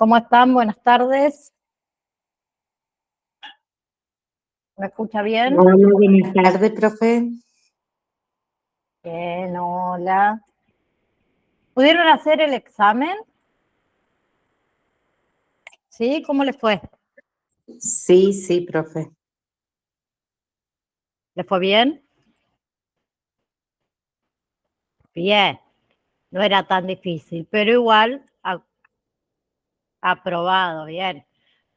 ¿Cómo están? Buenas tardes. ¿Me escucha bien? Hola, buenas tardes, profe. Bien, hola. ¿Pudieron hacer el examen? ¿Sí? ¿Cómo les fue? Sí, profe. ¿Les fue bien? Bien. No era tan difícil, pero igual aprobado, bien.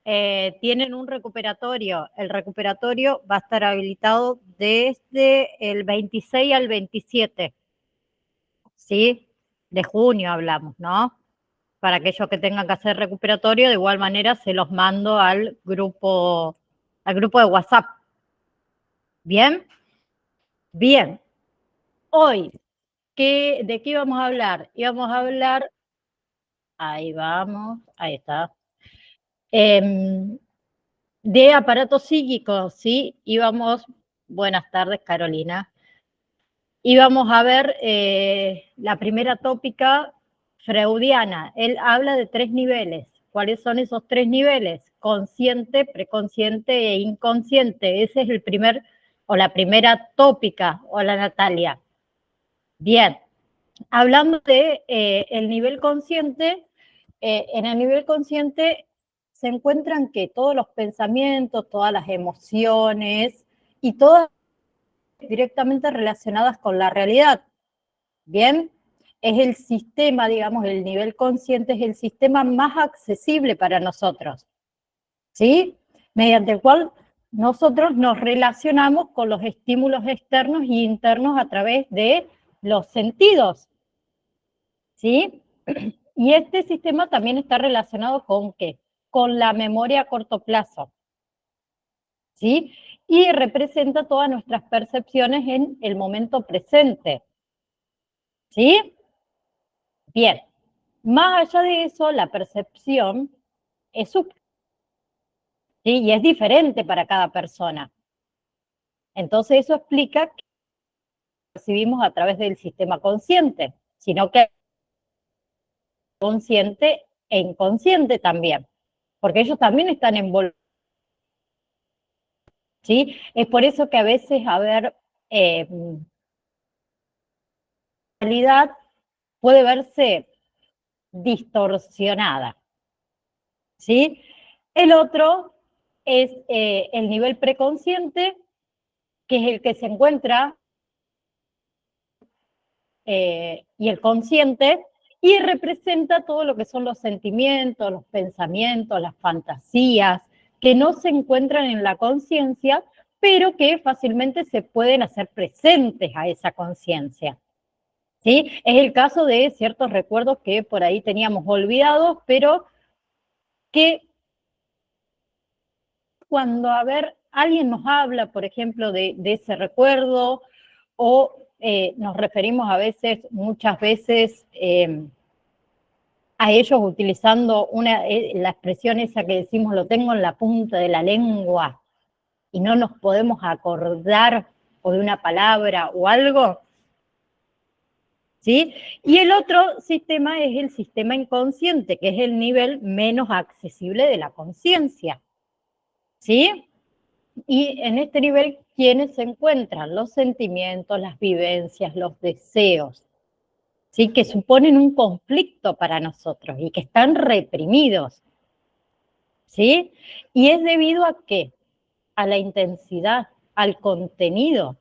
Tienen un recuperatorio. El recuperatorio va a estar habilitado desde el 26 al 27, ¿sí? De junio hablamos, ¿no? Para aquellos que tengan que hacer recuperatorio, de igual manera se los mando al grupo de WhatsApp. ¿Bien? Bien. Hoy, ¿de qué íbamos a hablar? Íbamos a hablar, ahí vamos, ahí está, de aparatos psíquicos, ¿sí? Buenas tardes, Carolina. Íbamos a ver la primera tópica freudiana. Él habla de 3 niveles. ¿Cuáles son esos 3 niveles? Consciente, preconsciente e inconsciente. Ese es el primer, o la primera tópica. Hola, Natalia. Bien. Hablando de el nivel consciente, en el nivel consciente se encuentran que todos los pensamientos, todas las emociones y todas directamente relacionadas con la realidad. Bien, es el sistema, digamos, el nivel consciente es el sistema más accesible para nosotros, ¿sí? Mediante el cual nosotros nos relacionamos con los estímulos externos e internos a través de los sentidos, ¿sí? Y este sistema también está relacionado con ¿qué? Con la memoria a corto plazo, ¿sí? Y representa todas nuestras percepciones en el momento presente, ¿sí? Bien, más allá de eso, la percepción es subjetiva, ¿sí? Y es diferente para cada persona. Entonces eso explica que percibimos a través del sistema consciente, sino que consciente e inconsciente también, porque ellos también están envolvidos, ¿sí? Es por eso que a veces, la realidad puede verse distorsionada, ¿sí? El otro es el nivel preconsciente, que es el que se encuentra, y el consciente, y representa todo lo que son los sentimientos, los pensamientos, las fantasías, que no se encuentran en la conciencia, pero que fácilmente se pueden hacer presentes a esa conciencia, ¿sí? Es el caso de ciertos recuerdos que por ahí teníamos olvidados, pero que cuando, alguien nos habla, por ejemplo, de ese recuerdo, o nos referimos muchas veces, a ellos utilizando la expresión esa que decimos, lo tengo en la punta de la lengua, y no nos podemos acordar o de una palabra o algo, ¿sí? Y el otro sistema es el sistema inconsciente, que es el nivel menos accesible de la conciencia, ¿sí? Y en este nivel, ¿quiénes se encuentran? Los sentimientos, las vivencias, los deseos, ¿sí? Que suponen un conflicto para nosotros y que están reprimidos, ¿sí? Y es debido a qué? A la intensidad, al contenido,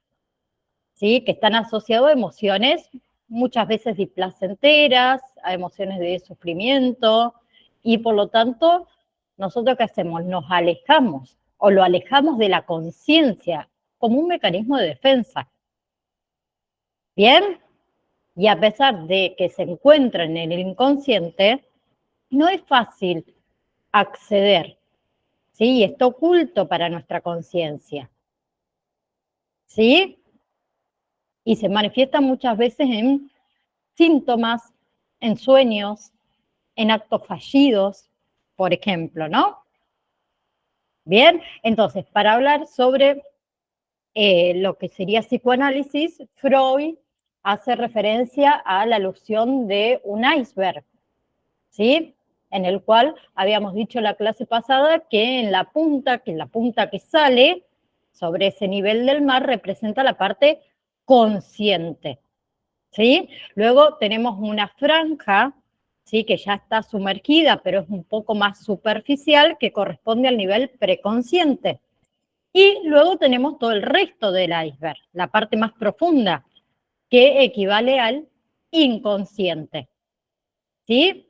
¿sí? Que están asociados a emociones muchas veces displacenteras, a emociones de sufrimiento, y por lo tanto, ¿nosotros qué hacemos? Nos alejamos, o lo alejamos de la conciencia, como un mecanismo de defensa. ¿Bien? Y a pesar de que se encuentra en el inconsciente, no es fácil acceder, ¿sí? Y está oculto para nuestra conciencia, ¿sí? Y se manifiesta muchas veces en síntomas, en sueños, en actos fallidos, por ejemplo, ¿no? Bien, entonces, para hablar sobre lo que sería psicoanálisis, Freud hace referencia a la alusión de un iceberg, ¿sí? en el cual habíamos dicho la clase pasada que en la punta que sale sobre ese nivel del mar representa la parte consciente, ¿sí? Luego tenemos una franja, ¿sí? Que ya está sumergida, pero es un poco más superficial, que corresponde al nivel preconsciente. Y luego tenemos todo el resto del iceberg, la parte más profunda, que equivale al inconsciente, ¿sí?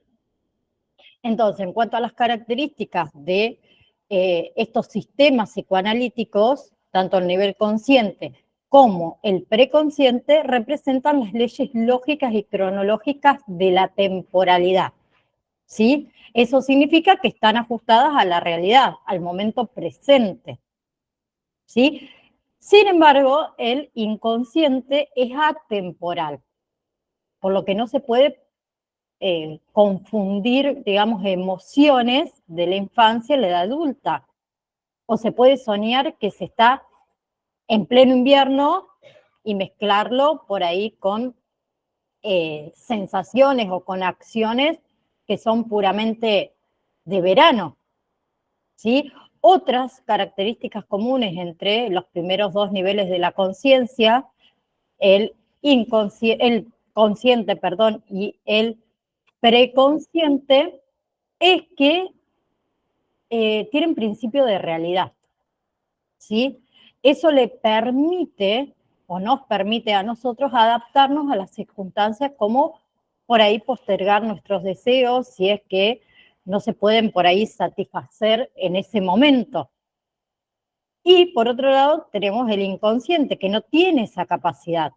Entonces, en cuanto a las características de estos sistemas psicoanalíticos, tanto el nivel consciente como el preconsciente representan las leyes lógicas y cronológicas de la temporalidad, ¿sí? Eso significa que están ajustadas a la realidad, al momento presente, ¿sí? Sin embargo, el inconsciente es atemporal, por lo que no se puede confundir, digamos, emociones de la infancia y la edad adulta. O se puede soñar que se está en pleno invierno y mezclarlo por ahí con sensaciones o con acciones que son puramente de verano, ¿sí? Otras características comunes entre los primeros dos niveles de la conciencia, el consciente, perdón, y el preconsciente, es que tienen principio de realidad, ¿sí? Eso le permite o nos permite a nosotros adaptarnos a las circunstancias, como por ahí postergar nuestros deseos si es que no se pueden por ahí satisfacer en ese momento. Y por otro lado tenemos el inconsciente, que no tiene esa capacidad,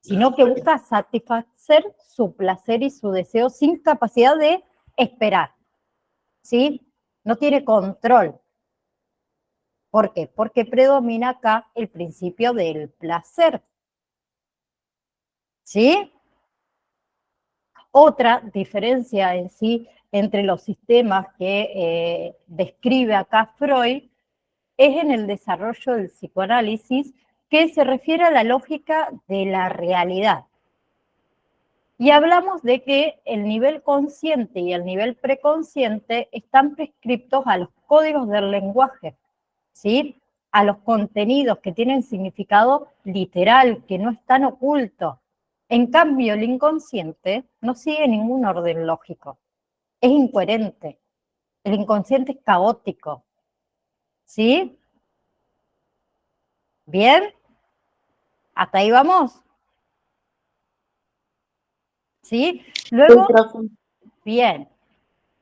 sino que busca satisfacer su placer y su deseo sin capacidad de esperar, ¿sí? No tiene control. ¿Por qué? Porque predomina acá el principio del placer, ¿sí? Otra diferencia en sí entre los sistemas que describe acá Freud es en el desarrollo del psicoanálisis, que se refiere a la lógica de la realidad. Y hablamos de que el nivel consciente y el nivel preconsciente están prescriptos a los códigos del lenguaje, ¿sí? A los contenidos que tienen significado literal, que no están ocultos. En cambio, el inconsciente no sigue ningún orden lógico, es incoherente. El inconsciente es caótico, ¿sí? ¿Bien? ¿Hasta ahí vamos? ¿Sí? Luego, bien,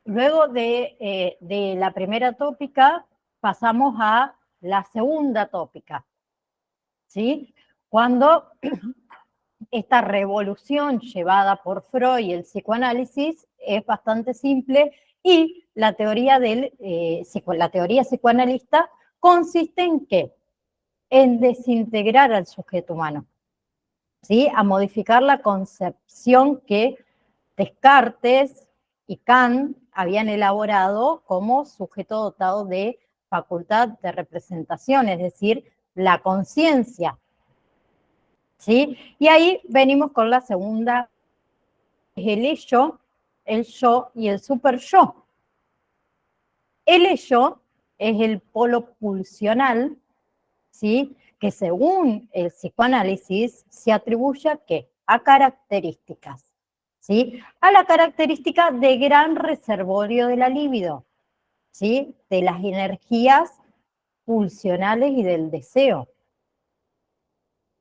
luego de la primera tópica pasamos a la segunda tópica, ¿sí? Cuando esta revolución llevada por Freud y el psicoanálisis es bastante simple, y la teoría la teoría psicoanalista consiste en ¿qué? En desintegrar al sujeto humano, ¿sí? A modificar la concepción que Descartes y Kant habían elaborado como sujeto dotado de facultad de representación, es decir, la conciencia, ¿sí? Y ahí venimos con la segunda, es el yo y el super yo. El ello es el polo pulsional, ¿sí? Que según el psicoanálisis se atribuye a ¿qué? A características, ¿sí? A la característica de gran reservorio de la libido, ¿sí? De las energías pulsionales y del deseo,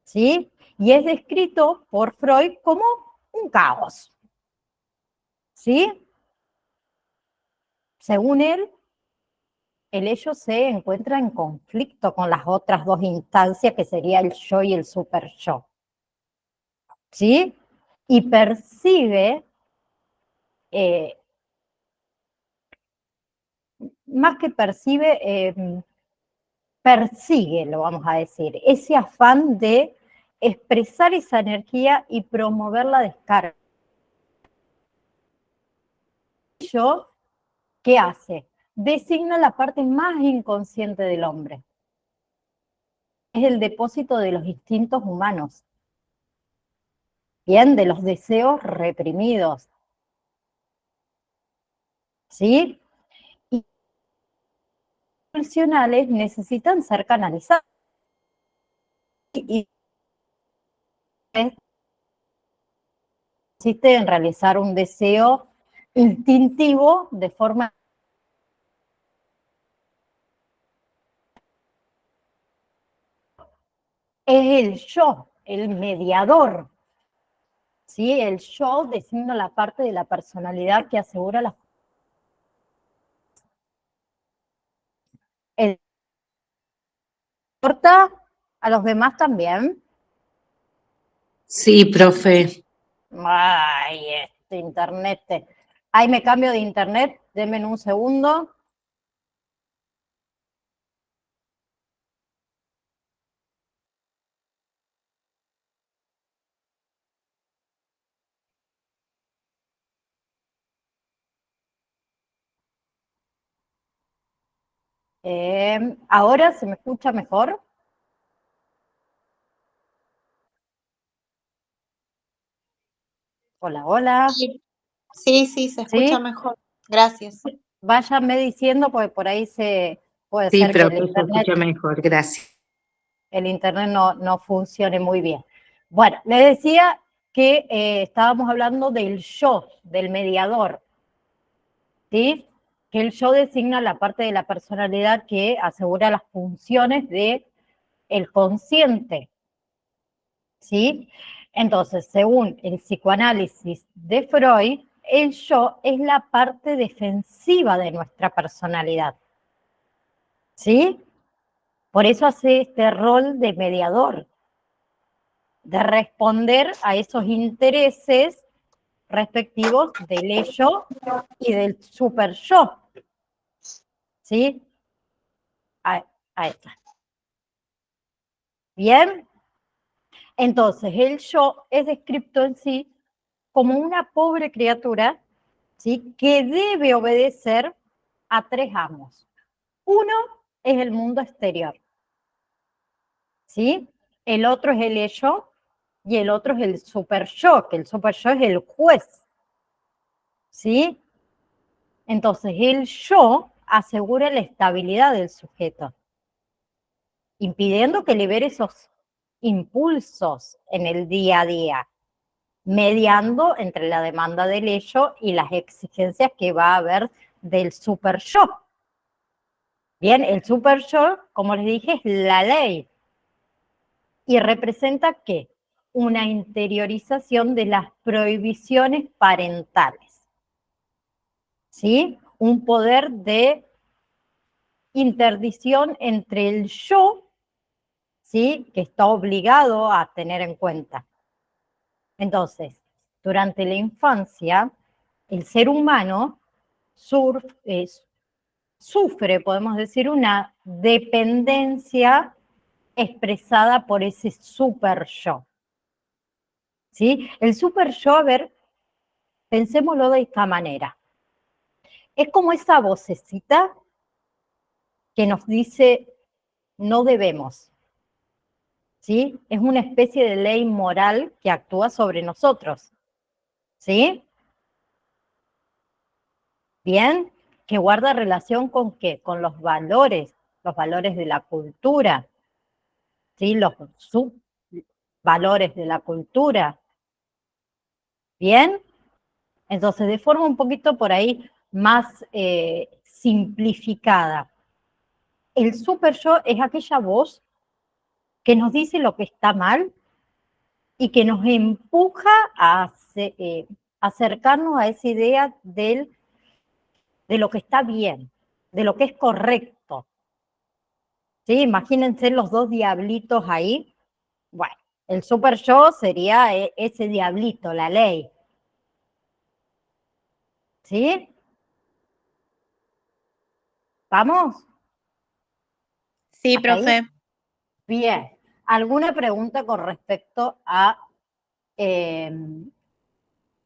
¿sí? Y es descrito por Freud como un caos, ¿sí? Según él, el ello se encuentra en conflicto con las otras dos instancias, que sería el yo y el super yo, ¿sí? Y percibe, más que percibe, persigue, lo vamos a decir, ese afán de expresar esa energía y promover la descarga. Yo, ¿qué hace? Designa la parte más inconsciente del hombre. Es el depósito de los instintos humanos, bien, de los deseos reprimidos, ¿sí? Y funcionales necesitan ser canalizados. Y consiste en realizar un deseo instintivo de forma es el yo, el mediador, ¿sí? El yo designa la parte de la personalidad que asegura la... El importa a los demás también. Sí, profe. Ay, este internet. Ahí me cambio de internet, denme un segundo. Ahora se me escucha mejor. Hola, hola. Sí, sí, se escucha ¿Sí? mejor. Gracias. Váyanme diciendo, porque por ahí puede Sí, ser que profe, se escucha mejor, gracias. el internet no funcione muy bien. Bueno, le decía que estábamos hablando del yo, del mediador, ¿sí? Que el yo designa la parte de la personalidad que asegura las funciones del consciente, ¿sí? Entonces, según el psicoanálisis de Freud, el yo es la parte defensiva de nuestra personalidad, ¿sí? Por eso hace este rol de mediador, de responder a esos intereses respectivos del ello y del super yo, ¿sí? Ahí está. Bien, entonces el yo es descrito en sí como una pobre criatura, ¿sí? Que debe obedecer a tres amos. Uno es el mundo exterior, ¿sí? El otro es el ello y el otro es el super yo, que el super yo es el juez, ¿sí? Entonces el yo asegura la estabilidad del sujeto, impidiendo que libere esos impulsos en el día a día, mediando entre la demanda del ello y las exigencias que va a haber del super yo. Bien, el super yo, como les dije, es la ley y representa ¿qué? Una interiorización de las prohibiciones parentales, ¿sí? Un poder de interdicción entre el yo, ¿sí? Que está obligado a tener en cuenta. Entonces, durante la infancia, el ser humano sufre, podemos decir, una dependencia expresada por ese super yo, ¿sí? El super yo, a ver, pensémoslo de esta manera. Es como esa vocecita que nos dice no debemos, ¿sí? Es una especie de ley moral que actúa sobre nosotros, ¿sí? Bien, que guarda relación con ¿qué? Con los valores de la cultura, ¿sí? Los subvalores de la cultura. Bien, entonces de forma un poquito por ahí más simplificada. El super yo es aquella voz que nos dice lo que está mal y que nos empuja a acercarnos a esa idea de lo que está bien, de lo que es correcto. ¿Sí? Imagínense los dos diablitos ahí. Bueno, el super yo sería ese diablito, la ley. ¿Sí? ¿Vamos? Sí, ¿Hasta ahí? profe. Bien. ¿Alguna pregunta con respecto a eh,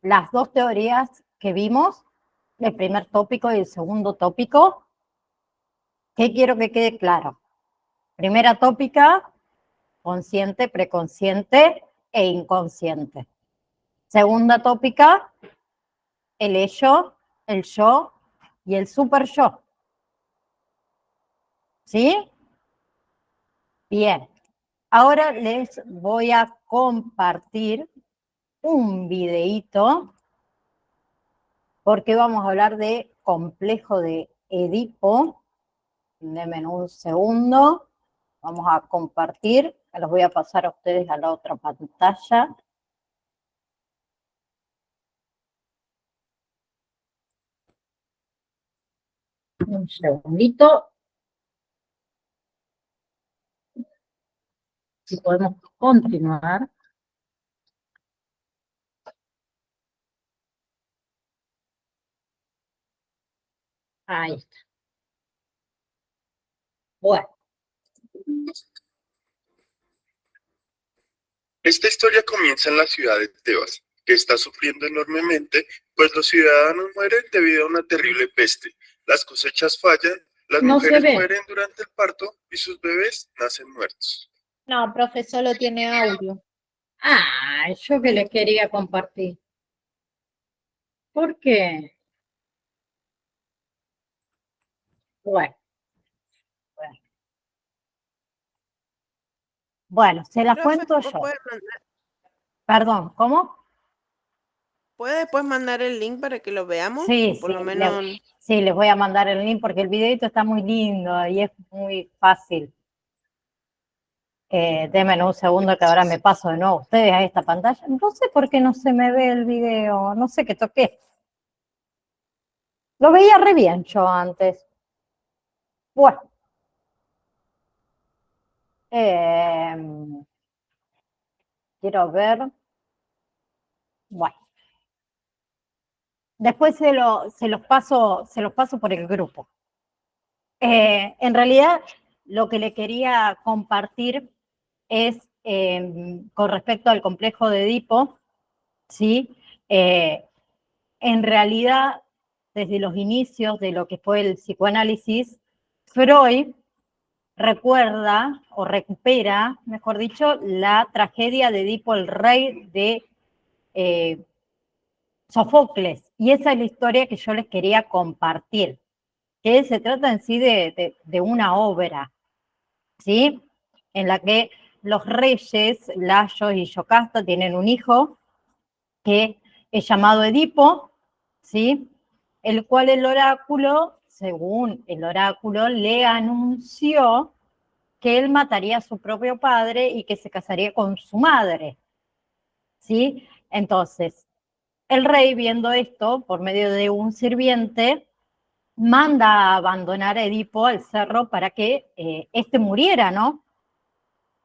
las dos teorías que vimos? El primer tópico y el segundo tópico. ¿Qué quiero que quede claro? Primera tópica, consciente, preconsciente e inconsciente. Segunda tópica, el ello, el yo y el super yo. ¿Sí? Bien. Ahora les voy a compartir un videíto porque vamos a hablar de complejo de Edipo. Denme un segundo. Vamos a compartir. Los voy a pasar a ustedes a la otra pantalla. Un segundito. Si podemos continuar. Ahí está. Bueno. Esta historia comienza en la ciudad de Tebas, que está sufriendo enormemente, pues los ciudadanos mueren debido a una terrible peste. Las cosechas fallan, las mujeres mueren durante el parto y sus bebés nacen muertos. No, profe, solo tiene audio. Ah, yo que les quería compartir. ¿Por qué? Bueno. Bueno, se las cuento yo. Perdón, ¿cómo? ¿Puede después mandar el link para que lo veamos? Sí, Por sí, lo menos. sí, les voy a mandar el link porque el videito está muy lindo y es muy fácil. Denme un segundo que ahora me paso de nuevo ustedes a esta pantalla. No sé por qué no se me ve el video, no sé qué toqué. Lo veía re bien yo antes. Bueno. Quiero ver. Bueno. Después se los paso por el grupo. En realidad, lo que le quería compartir es con respecto al complejo de Edipo, ¿sí? En realidad, desde los inicios de lo que fue el psicoanálisis, Freud recuerda o recupera, mejor dicho, la tragedia de Edipo el Rey de Sofocles. Y esa es la historia que yo les quería compartir, que se trata en sí de una obra, ¿sí? En la que los reyes, Layo y Yocasta, tienen un hijo que es llamado Edipo, ¿sí? El cual el oráculo, según el oráculo, le anunció que él mataría a su propio padre y que se casaría con su madre, ¿sí? Entonces, el rey, viendo esto por medio de un sirviente, manda a abandonar a Edipo al cerro para que éste muriera, ¿no?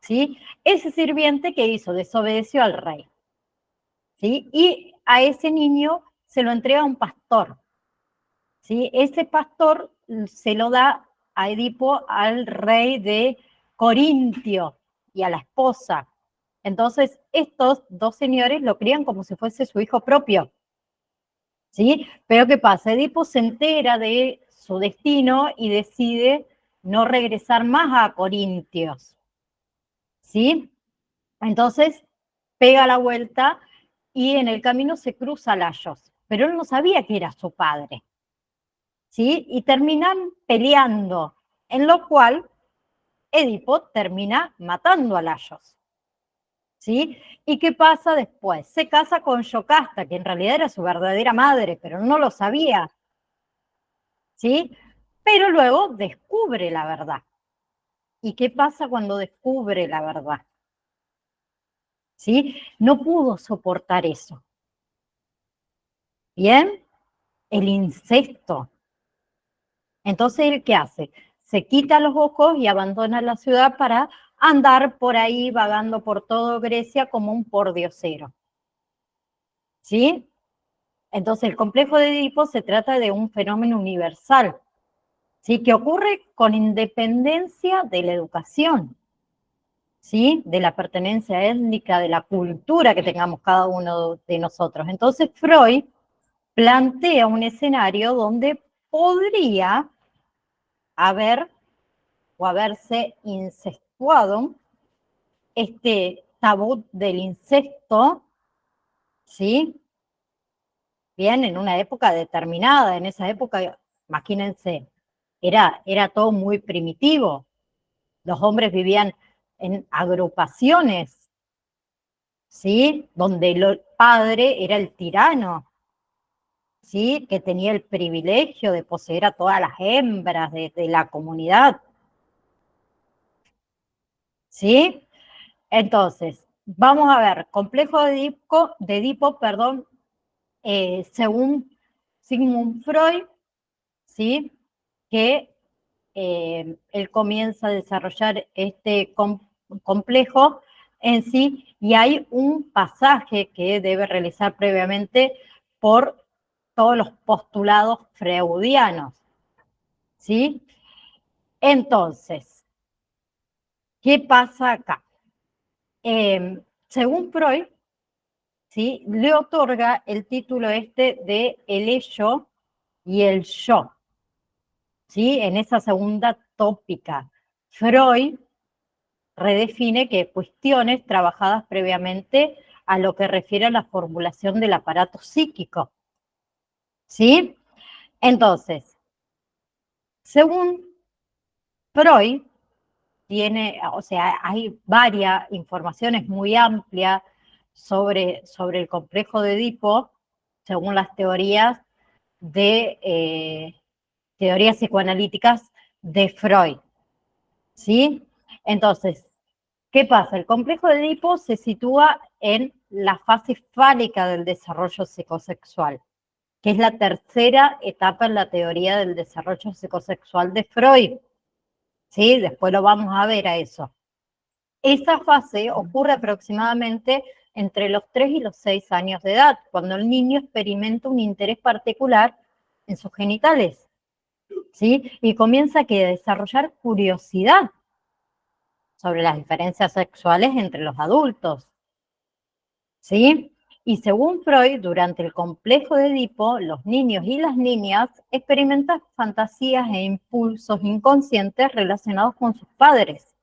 ¿Sí? Ese sirviente que hizo, desobedeció al rey, ¿sí? Y a ese niño se lo entrega a un pastor, ¿sí? Ese pastor se lo da a Edipo al rey de Corintio y a la esposa. Entonces, estos dos señores lo crían como si fuese su hijo propio, ¿sí? Pero ¿qué pasa? Edipo se entera de su destino y decide no regresar más a Corintios, ¿sí? Entonces, pega la vuelta y en el camino se cruza a Layos, pero él no sabía que era su padre, ¿sí? Y terminan peleando, en lo cual Edipo termina matando a Layos, ¿sí? ¿Y qué pasa después? Se casa con Yocasta, que en realidad era su verdadera madre, pero no lo sabía, ¿sí? Pero luego descubre la verdad. ¿Y qué pasa cuando descubre la verdad? ¿Sí? No pudo soportar eso. ¿Bien? El incesto. Entonces, ¿él qué hace? Se quita los ojos y abandona la ciudad para andar por ahí vagando por todo Grecia como un pordiosero. ¿Sí? Entonces, el complejo de Edipo se trata de un fenómeno universal, ¿sí? Que ocurre con independencia de la educación, ¿sí? De la pertenencia étnica, de la cultura que tengamos cada uno de nosotros. Entonces, Freud plantea un escenario donde podría haber o haberse incestuado este tabú del incesto, ¿sí? Bien, en una época determinada, en esa época imagínense, era todo muy primitivo. Los hombres vivían en agrupaciones, ¿sí? Donde el padre era el tirano, ¿sí? Que tenía el privilegio de poseer a todas las hembras de la comunidad, ¿sí? Entonces, vamos a ver, complejo de Edipo, perdón, según Sigmund Freud, ¿sí? Que él comienza a desarrollar este complejo en sí, y hay un pasaje que debe realizar previamente por todos los postulados freudianos, ¿sí? Entonces, ¿qué pasa acá? Según Freud, ¿sí? Le otorga el título de el ello y el yo, ¿sí? En esa segunda tópica, Freud redefine que cuestiones trabajadas previamente a lo que refiere a la formulación del aparato psíquico, ¿sí? Entonces, según Freud, hay varias informaciones muy amplias sobre el complejo de Edipo, según las teorías teorías psicoanalíticas de Freud, ¿sí? Entonces, ¿qué pasa? El complejo de Edipo se sitúa en la fase fálica del desarrollo psicosexual, que es la tercera etapa en la teoría del desarrollo psicosexual de Freud, ¿sí? Después lo vamos a ver a eso. Esa fase ocurre aproximadamente entre los 3 y los 6 años de edad, cuando el niño experimenta un interés particular en sus genitales, ¿sí? Y comienza a desarrollar curiosidad sobre las diferencias sexuales entre los adultos, ¿sí? Y según Freud, durante el complejo de Edipo, los niños y las niñas experimentan fantasías e impulsos inconscientes relacionados con sus padres,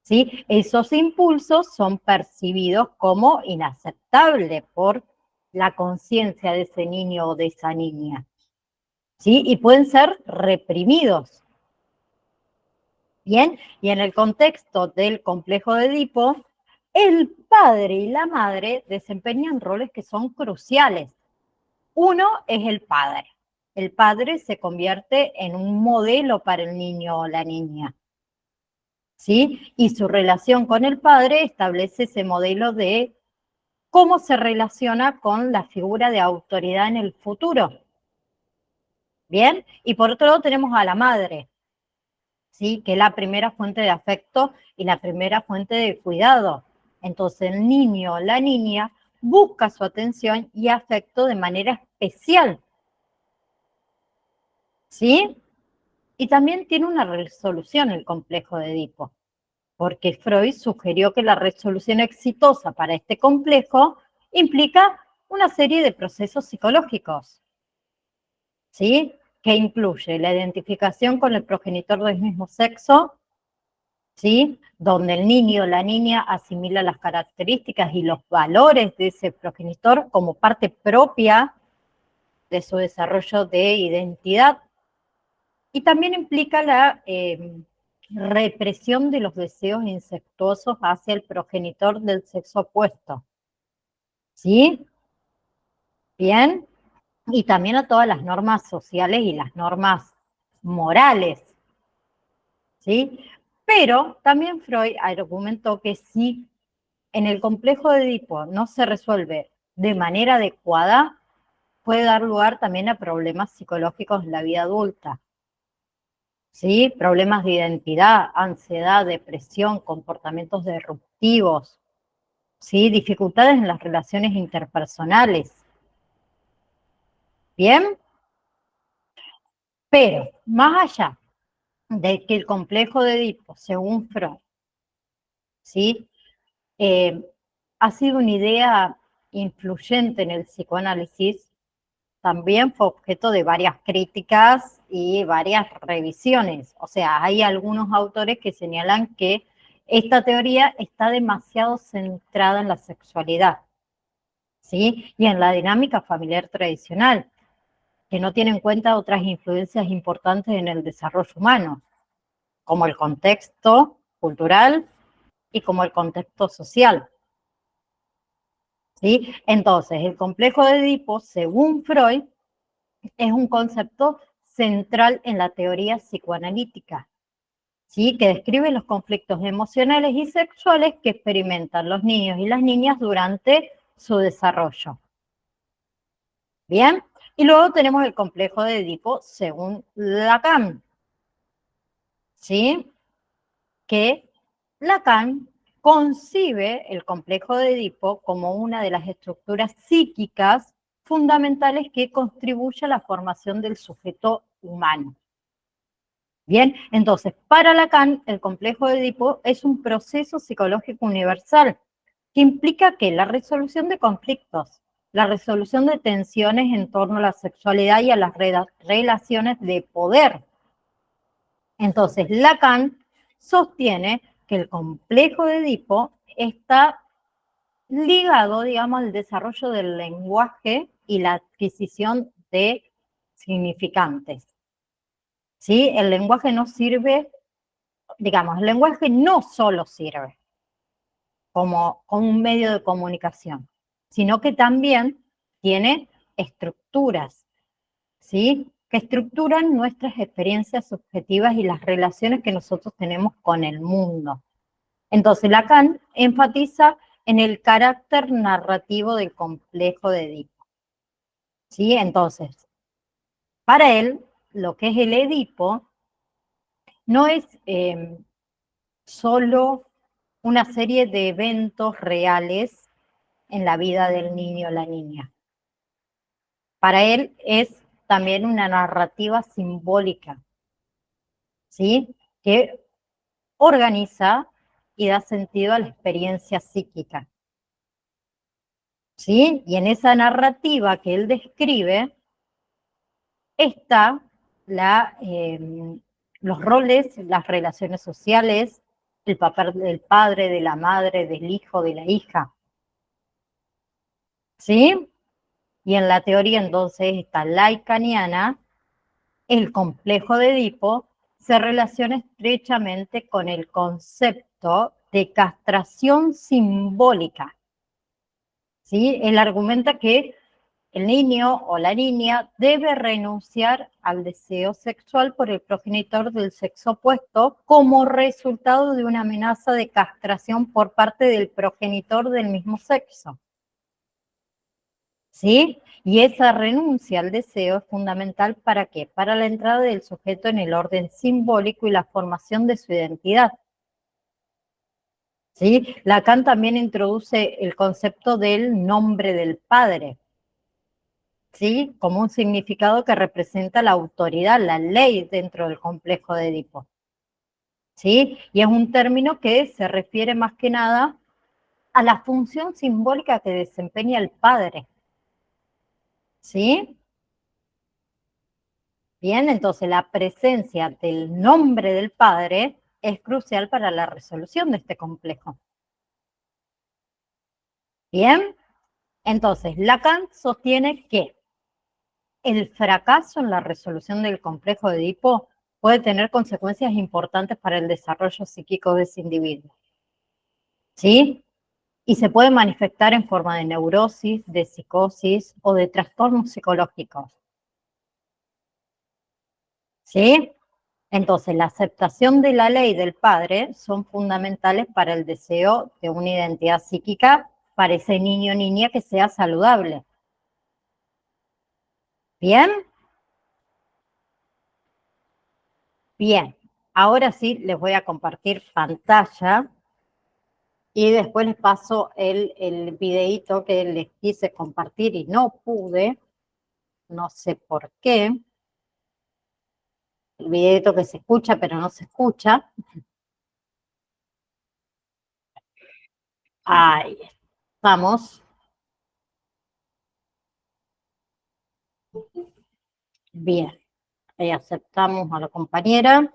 ¿sí? Esos impulsos son percibidos como inaceptables por la conciencia de ese niño o de esa niña, ¿sí? Y pueden ser reprimidos. Bien, y en el contexto del complejo de Edipo, el padre y la madre desempeñan roles que son cruciales. Uno es el padre. El padre se convierte en un modelo para el niño o la niña, ¿sí? Y su relación con el padre establece ese modelo de cómo se relaciona con la figura de autoridad en el futuro. Bien, y por otro lado tenemos a la madre, ¿sí? Que es la primera fuente de afecto y la primera fuente de cuidado. Entonces el niño o la niña busca su atención y afecto de manera especial, ¿sí? Y también tiene una resolución el complejo de Edipo, porque Freud sugirió que la resolución exitosa para este complejo implica una serie de procesos psicológicos, ¿sí? Que incluye la identificación con el progenitor del mismo sexo, ¿sí? Donde el niño o la niña asimila las características y los valores de ese progenitor como parte propia de su desarrollo de identidad. Y también implica la represión de los deseos incestuosos hacia el progenitor del sexo opuesto, ¿sí? Bien, y también a todas las normas sociales y las normas morales, ¿sí? Pero también Freud argumentó que si en el complejo de Edipo no se resuelve de manera adecuada, puede dar lugar también a problemas psicológicos en la vida adulta, ¿sí? Problemas de identidad, ansiedad, depresión, comportamientos disruptivos, ¿sí? Dificultades en las relaciones interpersonales. ¿Bien? Pero, más allá de que el complejo de Edipo, según Freud, ¿sí? Ha sido una idea influyente en el psicoanálisis, también fue objeto de varias críticas y varias revisiones. O sea, hay algunos autores que señalan que esta teoría está demasiado centrada en la sexualidad, ¿sí? Y en la dinámica familiar tradicional, que no tiene en cuenta otras influencias importantes en el desarrollo humano, como el contexto cultural y como el contexto social. ¿Sí? Entonces, el complejo de Edipo, según Freud, es un concepto central en la teoría psicoanalítica, ¿sí? Que describe los conflictos emocionales y sexuales que experimentan los niños y las niñas durante su desarrollo. Bien, y luego tenemos el complejo de Edipo según Lacan, ¿sí? Que Lacan concibe el complejo de Edipo como una de las estructuras psíquicas fundamentales que contribuye a la formación del sujeto humano. Bien, entonces, para Lacan, el complejo de Edipo es un proceso psicológico universal que implica que la resolución de conflictos, la resolución de tensiones en torno a la sexualidad y a las relaciones de poder. Entonces, Lacan sostiene que el complejo de Edipo está ligado, digamos, al desarrollo del lenguaje y la adquisición de significantes. ¿Sí? El lenguaje no sirve, digamos, el lenguaje no solo sirve como un medio de comunicación, sino que también tiene estructuras, ¿sí? Que estructuran nuestras experiencias subjetivas y las relaciones que nosotros tenemos con el mundo. Entonces, Lacan enfatiza en el carácter narrativo del complejo de Edipo, ¿sí? Entonces, para él, lo que es el Edipo no es solo una serie de eventos reales en la vida del niño o la niña. Para él es también una narrativa simbólica, ¿sí? Que organiza y da sentido a la experiencia psíquica, ¿sí? Y en esa narrativa que él describe está los roles, las relaciones sociales, el papel del padre, de la madre, del hijo, de la hija, ¿sí? Y en la teoría entonces esta lacaniana, el complejo de Edipo se relaciona estrechamente con el concepto de castración simbólica, ¿sí? Él argumenta que el niño o la niña debe renunciar al deseo sexual por el progenitor del sexo opuesto como resultado de una amenaza de castración por parte del progenitor del mismo sexo. ¿Sí? Y esa renuncia al deseo es fundamental ¿para qué? Para la entrada del sujeto en el orden simbólico y la formación de su identidad. ¿Sí? Lacan también introduce el concepto del nombre del padre, ¿sí? Como un significado que representa la autoridad, la ley dentro del complejo de Edipo, ¿sí? Y es un término que se refiere más que nada a la función simbólica que desempeña el padre, ¿sí? Bien, entonces la presencia del nombre del padre es crucial para la resolución de este complejo. Bien, entonces Lacan sostiene que el fracaso en la resolución del complejo de Edipo puede tener consecuencias importantes para el desarrollo psíquico de ese individuo, ¿sí? Y se puede manifestar en forma de neurosis, de psicosis o de trastornos psicológicos, ¿sí? Entonces, la aceptación de la ley del padre son fundamentales para el deseo de una identidad psíquica para ese niño o niña que sea saludable. ¿Bien? Bien. Ahora sí les voy a compartir pantalla y después les paso el videíto que les quise compartir y no pude. No sé por qué. El videíto que se escucha pero no se escucha. Ahí estamos. Bien. Ahí aceptamos a la compañera.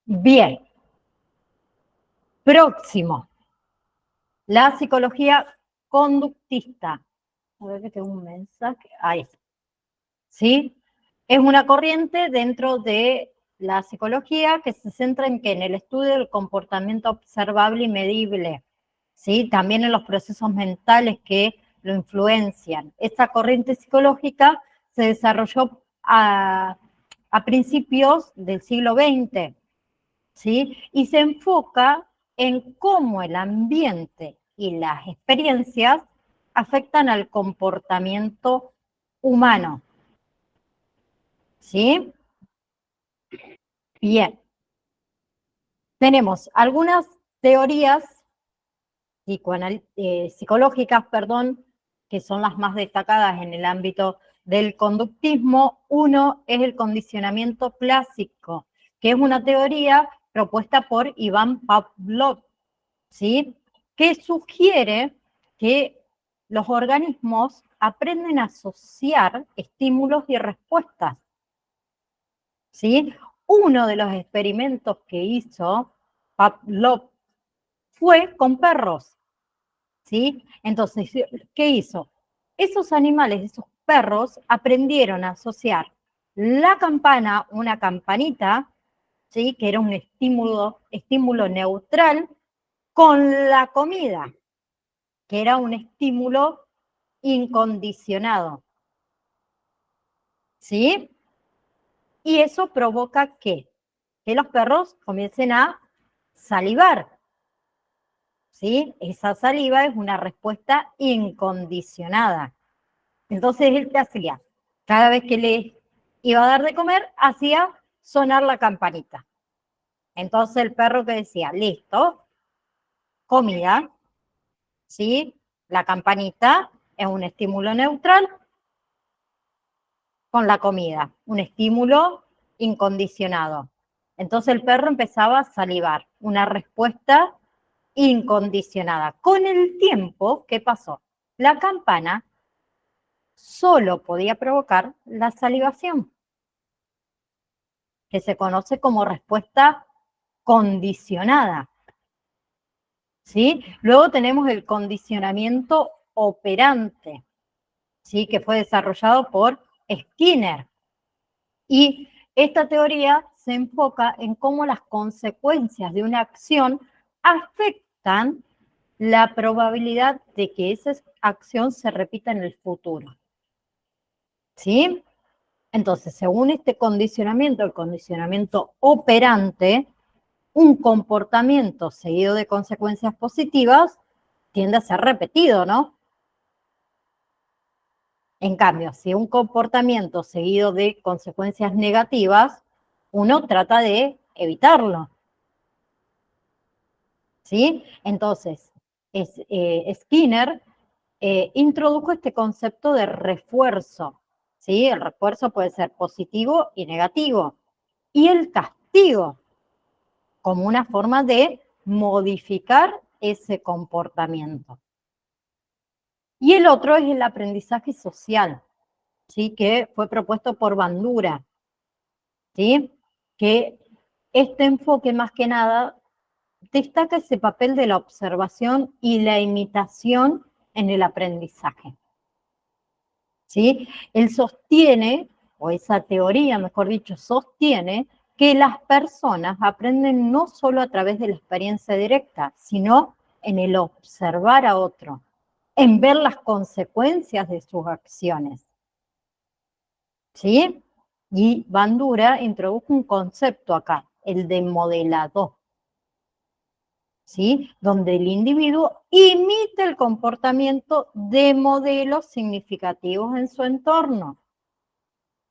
Bien. Próximo. La psicología conductista. A ver que tengo un mensaje. Ahí está. ¿sí? Es una corriente dentro de la psicología que se centra en el estudio del comportamiento observable y medible, ¿sí? También en los procesos mentales que lo influencian. Esta corriente psicológica se desarrolló a principios del siglo XX, ¿sí? Y se enfoca en cómo el ambiente y las experiencias afectan al comportamiento humano, ¿sí? Bien. Tenemos algunas teorías psicológicas, que son las más destacadas en el ámbito del conductismo. Uno es el condicionamiento clásico, que es una teoría propuesta por Iván Pavlov, ¿sí? Que sugiere que los organismos aprenden a asociar estímulos y respuestas, ¿sí? Uno de los experimentos que hizo Pavlov fue con perros, ¿sí? Entonces, ¿qué hizo? Esos animales, esos perros, aprendieron a asociar la campana, una campanita, ¿sí? Que era un estímulo neutral, con la comida, que era un estímulo incondicionado, ¿sí? Y eso provoca que los perros comiencen a salivar, ¿sí? Esa saliva es una respuesta incondicionada. Entonces, ¿él qué hacía? Cada vez que le iba a dar de comer, hacía sonar la campanita. Entonces el perro que decía, listo, comida, ¿sí? La campanita es un estímulo neutral con la comida, un estímulo incondicionado. Entonces el perro empezaba a salivar, una respuesta incondicionada. Con el tiempo, ¿qué pasó? La campana solo podía provocar la salivación, que se conoce como respuesta condicionada, ¿sí? Luego tenemos el condicionamiento operante, ¿sí? Que fue desarrollado por Skinner. Y esta teoría se enfoca en cómo las consecuencias de una acción afectan la probabilidad de que esa acción se repita en el futuro, ¿sí? Entonces, según este condicionamiento, el condicionamiento operante, un comportamiento seguido de consecuencias positivas tiende a ser repetido, ¿no? En cambio, si un comportamiento seguido de consecuencias negativas, uno trata de evitarlo, ¿sí? Entonces, Skinner introdujo este concepto de refuerzo, ¿sí? El refuerzo puede ser positivo y negativo. Y el castigo, como una forma de modificar ese comportamiento. Y el otro es el aprendizaje social, ¿sí? Que fue propuesto por Bandura, ¿sí? Que este enfoque más que nada destaca ese papel de la observación y la imitación en el aprendizaje, ¿sí? Él sostiene, o esa teoría, mejor dicho, sostiene que las personas aprenden no solo a través de la experiencia directa, sino en el observar a otro, en ver las consecuencias de sus acciones, ¿sí? Y Bandura introdujo un concepto acá, el de modelador, ¿sí? Donde el individuo imita el comportamiento de modelos significativos en su entorno.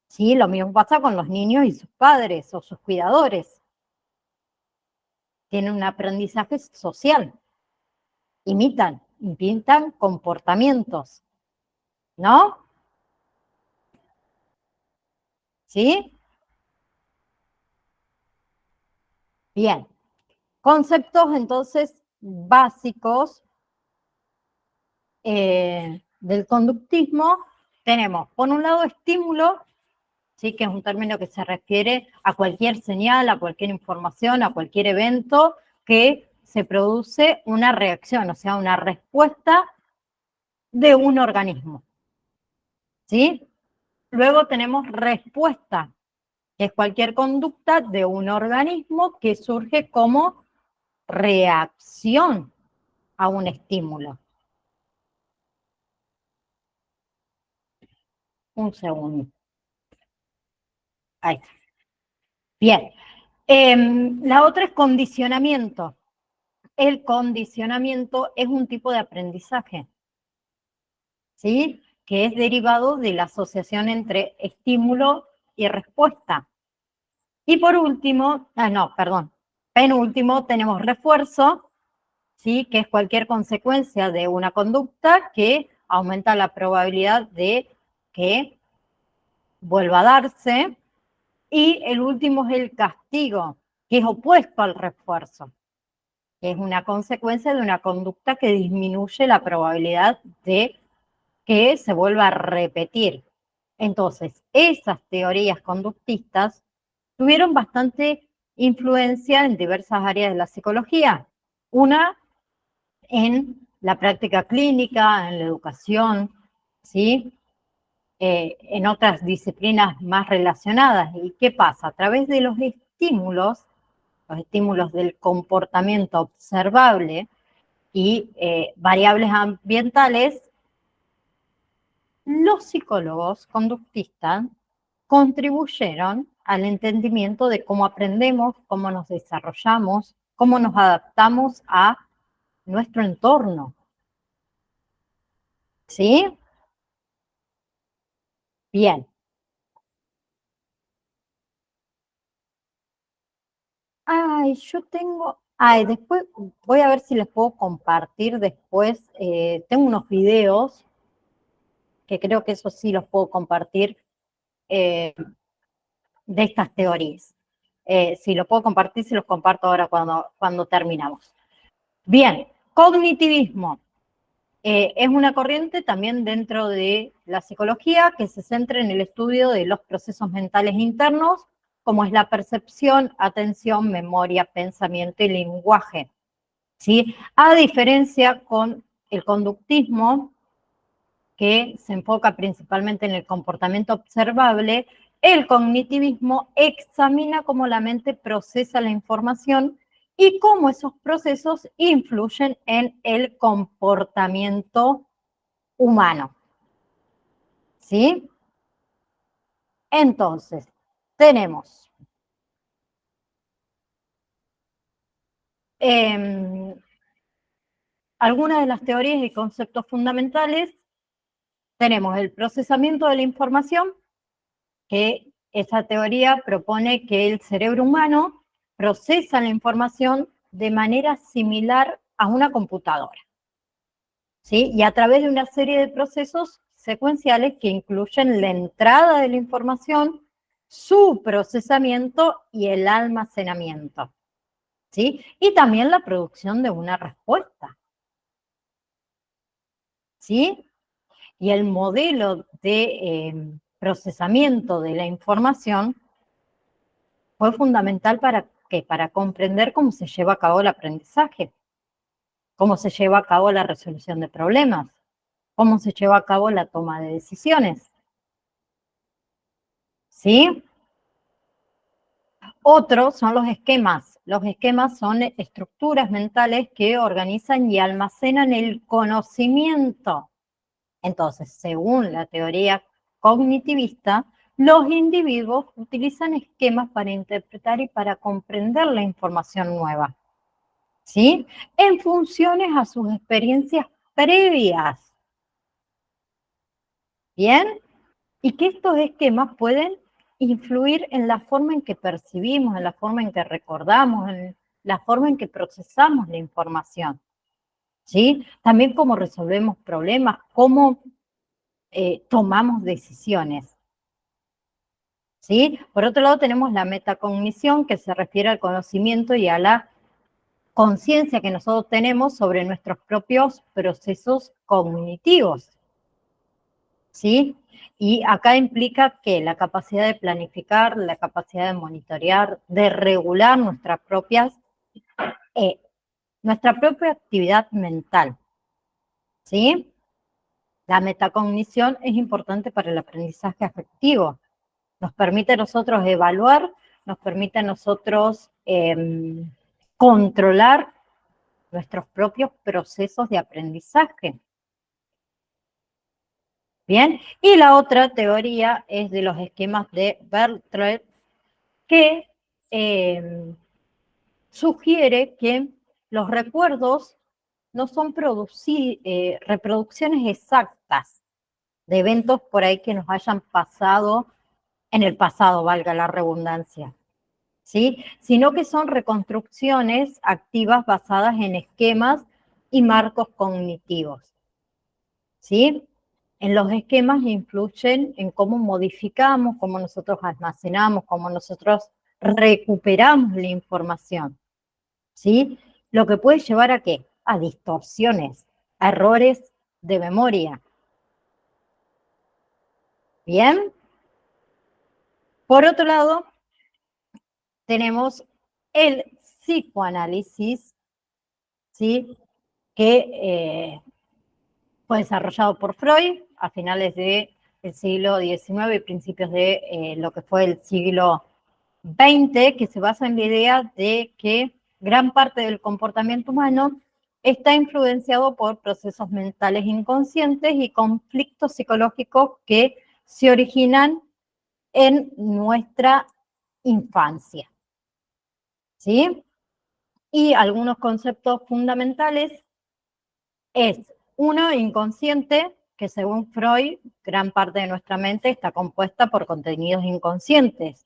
Sí, lo mismo pasa con los niños y sus padres o sus cuidadores. Tienen un aprendizaje social. Imitan comportamientos, ¿no? ¿Sí? Bien. Conceptos, entonces, básicos del conductismo. Tenemos, por un lado, estímulo, ¿sí? Que es un término que se refiere a cualquier señal, a cualquier información, a cualquier evento que se produce una reacción, o sea, una respuesta de un organismo, ¿sí? Luego tenemos respuesta, que es cualquier conducta de un organismo que surge como reacción a un estímulo. Un segundo. Ahí está. Bien. La otra es condicionamiento. El condicionamiento es un tipo de aprendizaje, ¿sí? Que es derivado de la asociación entre estímulo y respuesta. Y por último, penúltimo tenemos refuerzo, ¿sí? Que es cualquier consecuencia de una conducta que aumenta la probabilidad de que vuelva a darse. Y el último es el castigo, que es opuesto al refuerzo, que es una consecuencia de una conducta que disminuye la probabilidad de que se vuelva a repetir. Entonces, esas teorías conductistas tuvieron bastante influencia en diversas áreas de la psicología. Una en la práctica clínica, en la educación, ¿sí? En otras disciplinas más relacionadas. ¿Y qué pasa? A través de los estímulos del comportamiento observable y variables ambientales, los psicólogos conductistas contribuyeron al entendimiento de cómo aprendemos, cómo nos desarrollamos, cómo nos adaptamos a nuestro entorno. ¿Sí? Bien. Después voy a ver si les puedo compartir después. Tengo unos videos que creo que eso sí los puedo compartir de estas teorías. Si lo puedo compartir, se los comparto ahora cuando terminamos. Bien, cognitivismo. Es una corriente también dentro de la psicología que se centra en el estudio de los procesos mentales internos, como es la percepción, atención, memoria, pensamiento y lenguaje. ¿Sí? A diferencia con el conductismo, que se enfoca principalmente en el comportamiento observable, el cognitivismo examina cómo la mente procesa la información y cómo esos procesos influyen en el comportamiento humano. ¿Sí? Entonces, tenemos algunas de las teorías y conceptos fundamentales. Tenemos el procesamiento de la información, que esa teoría propone que el cerebro humano procesa la información de manera similar a una computadora, ¿sí? Y a través de una serie de procesos secuenciales que incluyen la entrada de la información, su procesamiento y el almacenamiento, ¿sí? Y también la producción de una respuesta, ¿sí? Y el modelo de procesamiento de la información fue fundamental para comprender cómo se lleva a cabo el aprendizaje, cómo se lleva a cabo la resolución de problemas, cómo se lleva a cabo la toma de decisiones. ¿Sí? Otros son los esquemas. Los esquemas son estructuras mentales que organizan y almacenan el conocimiento. Entonces, según la teoría cognitivista, los individuos utilizan esquemas para interpretar y para comprender la información nueva, ¿sí? En funciones a sus experiencias previas. ¿Bien? Y que estos esquemas pueden influir en la forma en que percibimos, en la forma en que recordamos, en la forma en que procesamos la información, ¿sí? También cómo resolvemos problemas, cómo tomamos decisiones, ¿sí? Por otro lado, tenemos la metacognición, que se refiere al conocimiento y a la conciencia que nosotros tenemos sobre nuestros propios procesos cognitivos, ¿sí? Y acá implica que la capacidad de planificar, la capacidad de monitorear, de regular nuestra propia actividad mental, ¿sí? La metacognición es importante para el aprendizaje afectivo. Nos permite a nosotros evaluar, nos permite a nosotros controlar nuestros propios procesos de aprendizaje. Bien, y la otra teoría es de los esquemas de Bartlett, que sugiere que los recuerdos no son reproducciones exactas de eventos por ahí que nos hayan pasado en el pasado, valga la redundancia, ¿sí? Sino que son reconstrucciones activas basadas en esquemas y marcos cognitivos, ¿sí? En los esquemas influyen en cómo modificamos, cómo nosotros almacenamos, cómo nosotros recuperamos la información, ¿sí? Lo que puede llevar a ¿qué? A distorsiones, a errores de memoria. ¿Bien? Por otro lado, tenemos el psicoanálisis, ¿sí? Que fue desarrollado por Freud a finales del siglo XIX y principios de lo que fue el siglo XX, que se basa en la idea de que gran parte del comportamiento humano está influenciado por procesos mentales inconscientes y conflictos psicológicos que se originan en nuestra infancia, ¿sí? Y algunos conceptos fundamentales es, uno, inconsciente, que según Freud, gran parte de nuestra mente está compuesta por contenidos inconscientes,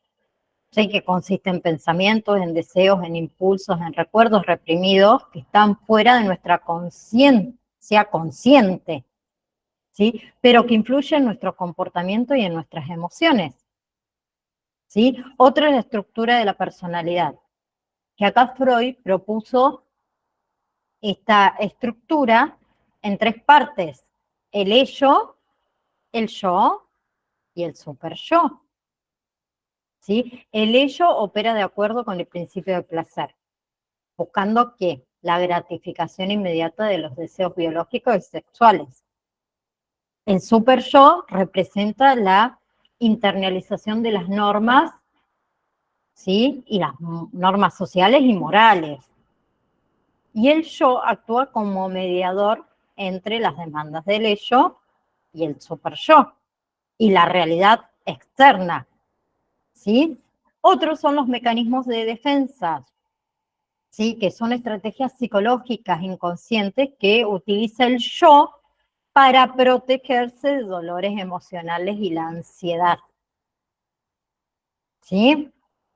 ¿sí? Que consiste en pensamientos, en deseos, en impulsos, en recuerdos reprimidos que están fuera de nuestra conciencia consciente, ¿sí? Pero que influyen en nuestro comportamiento y en nuestras emociones, ¿sí? Otra es la estructura de la personalidad, que acá Freud propuso esta estructura en tres partes: el ello, el yo y el superyo, ¿sí? El ello opera de acuerdo con el principio del placer, buscando ¿qué? La gratificación inmediata de los deseos biológicos y sexuales. El superyo representa la internalización de las normas, ¿sí? Y las normas sociales y morales. Y el yo actúa como mediador entre las demandas del ello y el superyo, y la realidad externa, ¿sí? Otros son los mecanismos de defensa, ¿sí? Que son estrategias psicológicas inconscientes que utiliza el yo para protegerse de dolores emocionales y la ansiedad, ¿sí?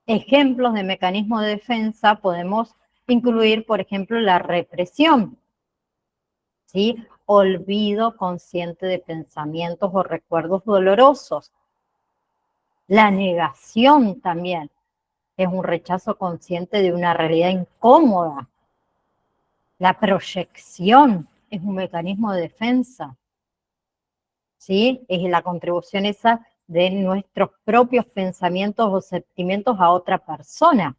Ejemplos de mecanismos de defensa podemos incluir, por ejemplo, la represión, ¿sí? Olvido consciente de pensamientos o recuerdos dolorosos. La negación también es un rechazo consciente de una realidad incómoda. La proyección es un mecanismo de defensa, ¿sí? Es la contribución esa de nuestros propios pensamientos o sentimientos a otra persona,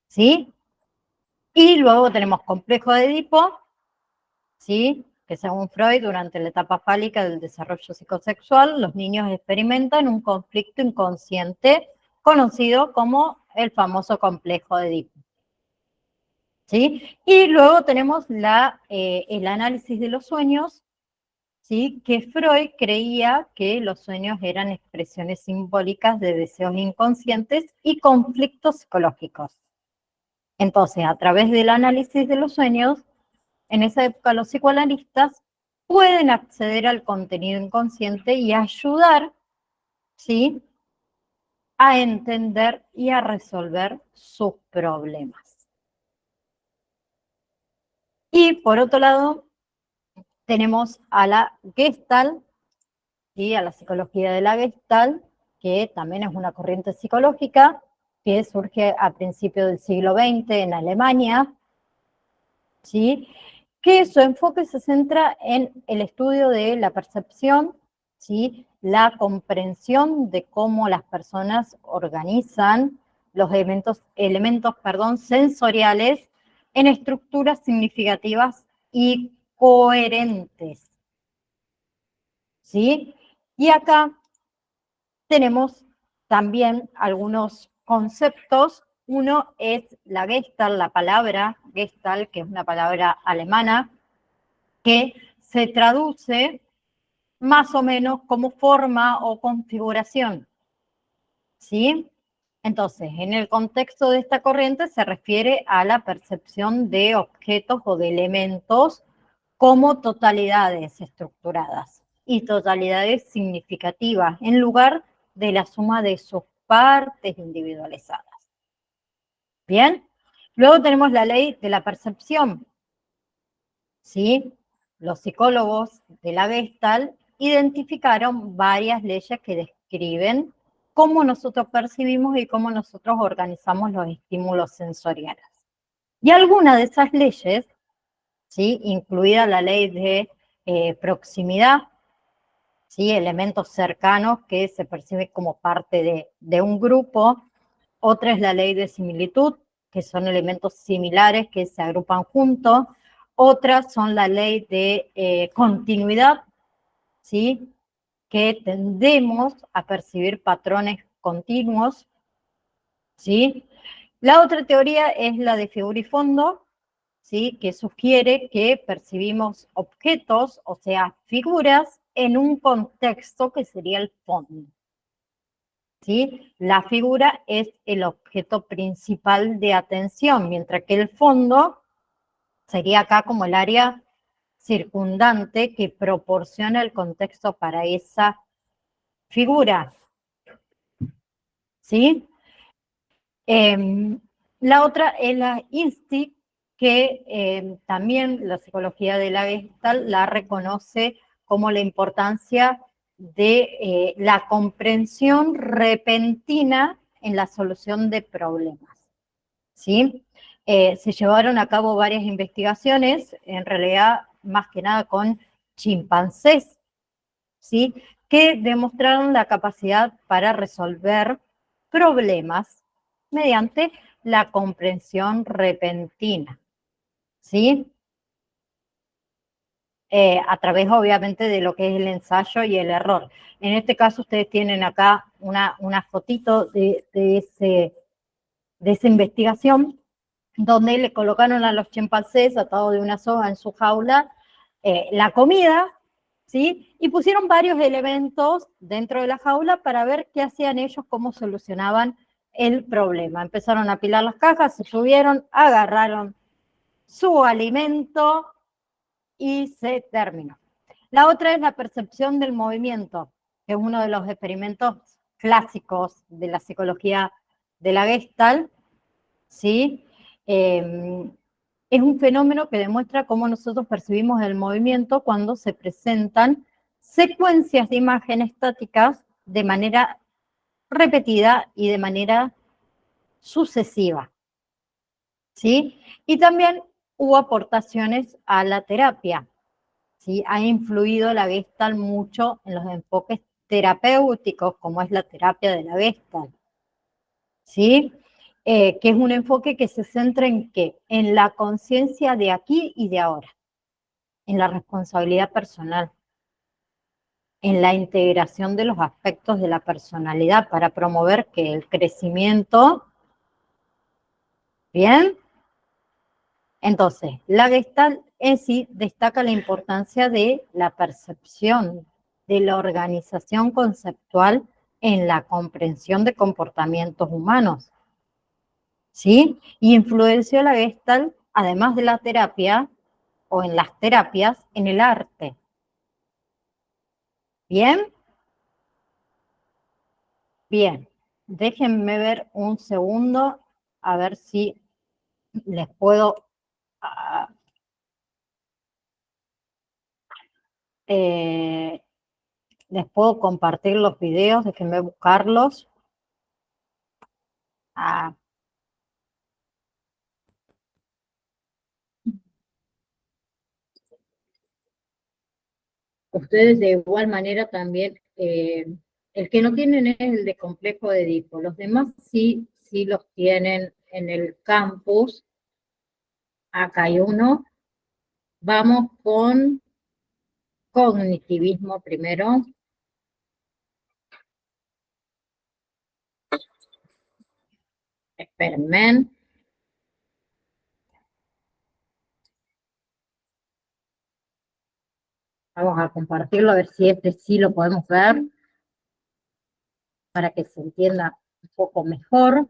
¿sí? Y luego tenemos complejo de Edipo, ¿sí? Que según Freud, durante la etapa fálica del desarrollo psicosexual, los niños experimentan un conflicto inconsciente conocido como el famoso complejo de Edipo, ¿sí? Y luego tenemos el análisis de los sueños, ¿sí? Que Freud creía que los sueños eran expresiones simbólicas de deseos inconscientes y conflictos psicológicos. Entonces, a través del análisis de los sueños, en esa época los psicoanalistas pueden acceder al contenido inconsciente y ayudar, ¿sí?, a entender y a resolver sus problemas. Y por otro lado, tenemos a la Gestalt, ¿sí?, a la psicología de la Gestalt, que también es una corriente psicológica que surge a principios del siglo XX en Alemania, ¿sí?, que su enfoque se centra en el estudio de la percepción, ¿sí?, la comprensión de cómo las personas organizan los elementos sensoriales en estructuras significativas y coherentes, ¿sí? Y acá tenemos también algunos conceptos. Uno es la Gestalt, la palabra Gestalt, que es una palabra alemana, que se traduce más o menos como forma o configuración, ¿sí? Entonces, en el contexto de esta corriente se refiere a la percepción de objetos o de elementos como totalidades estructuradas y totalidades significativas, en lugar de la suma de sus partes individualizadas. ¿Bien? Luego tenemos la ley de la percepción, ¿sí? Los psicólogos de la Gestalt identificaron varias leyes que describen cómo nosotros percibimos y cómo nosotros organizamos los estímulos sensoriales. Y algunas de esas leyes, ¿sí? Incluida la ley de proximidad, ¿sí? Elementos cercanos que se perciben como parte de un grupo. Otra es la ley de similitud, que son elementos similares que se agrupan juntos. Otras son la ley de continuidad, ¿sí? Que tendemos a percibir patrones continuos, ¿sí? La otra teoría es la de figura y fondo, ¿sí? Que sugiere que percibimos objetos, o sea, figuras, en un contexto que sería el fondo, ¿sí? La figura es el objeto principal de atención, mientras que el fondo sería acá como el área circundante que proporciona el contexto para esa figura, ¿sí? La otra es la instinct, que también la psicología de la Gestalt la reconoce como la importancia de la comprensión repentina en la solución de problemas, ¿sí? Se llevaron a cabo varias investigaciones, en realidad más que nada con chimpancés, ¿sí? Que demostraron la capacidad para resolver problemas mediante la comprensión repentina, ¿sí? A través, obviamente, de lo que es el ensayo y el error. En este caso, ustedes tienen acá una fotito de esa investigación, donde le colocaron a los chimpancés atados de una soga en su jaula la comida, ¿sí? Y pusieron varios elementos dentro de la jaula para ver qué hacían ellos, cómo solucionaban el problema. Empezaron a apilar las cajas, se subieron, agarraron su alimento y se terminó. La otra es la percepción del movimiento, que es uno de los experimentos clásicos de la psicología de la Gestalt, ¿sí? Es un fenómeno que demuestra cómo nosotros percibimos el movimiento cuando se presentan secuencias de imágenes estáticas de manera repetida y de manera sucesiva, ¿sí? Y también hubo aportaciones a la terapia, ¿sí? Ha influido la Gestalt mucho en los enfoques terapéuticos, como es la terapia de la Gestalt, ¿sí? Que es un enfoque que se centra en ¿qué? En la conciencia de aquí y de ahora, en la responsabilidad personal, en la integración de los aspectos de la personalidad para promover que el crecimiento, ¿bien? Entonces, la Gestalt en sí destaca la importancia de la percepción, de la organización conceptual en la comprensión de comportamientos humanos, ¿sí? Y influenció la Gestalt, además de la terapia, o en las terapias, en el arte. ¿Bien? Bien. Déjenme ver un segundo, a ver si les puedo... les puedo compartir los videos, déjenme buscarlos. Ustedes de igual manera también, el que no tienen es el de complejo de Edipo, los demás sí los tienen en el campus. Acá hay uno. Vamos con cognitivismo primero. Espérenme. Vamos a compartirlo a ver si este sí lo podemos ver para que se entienda un poco mejor.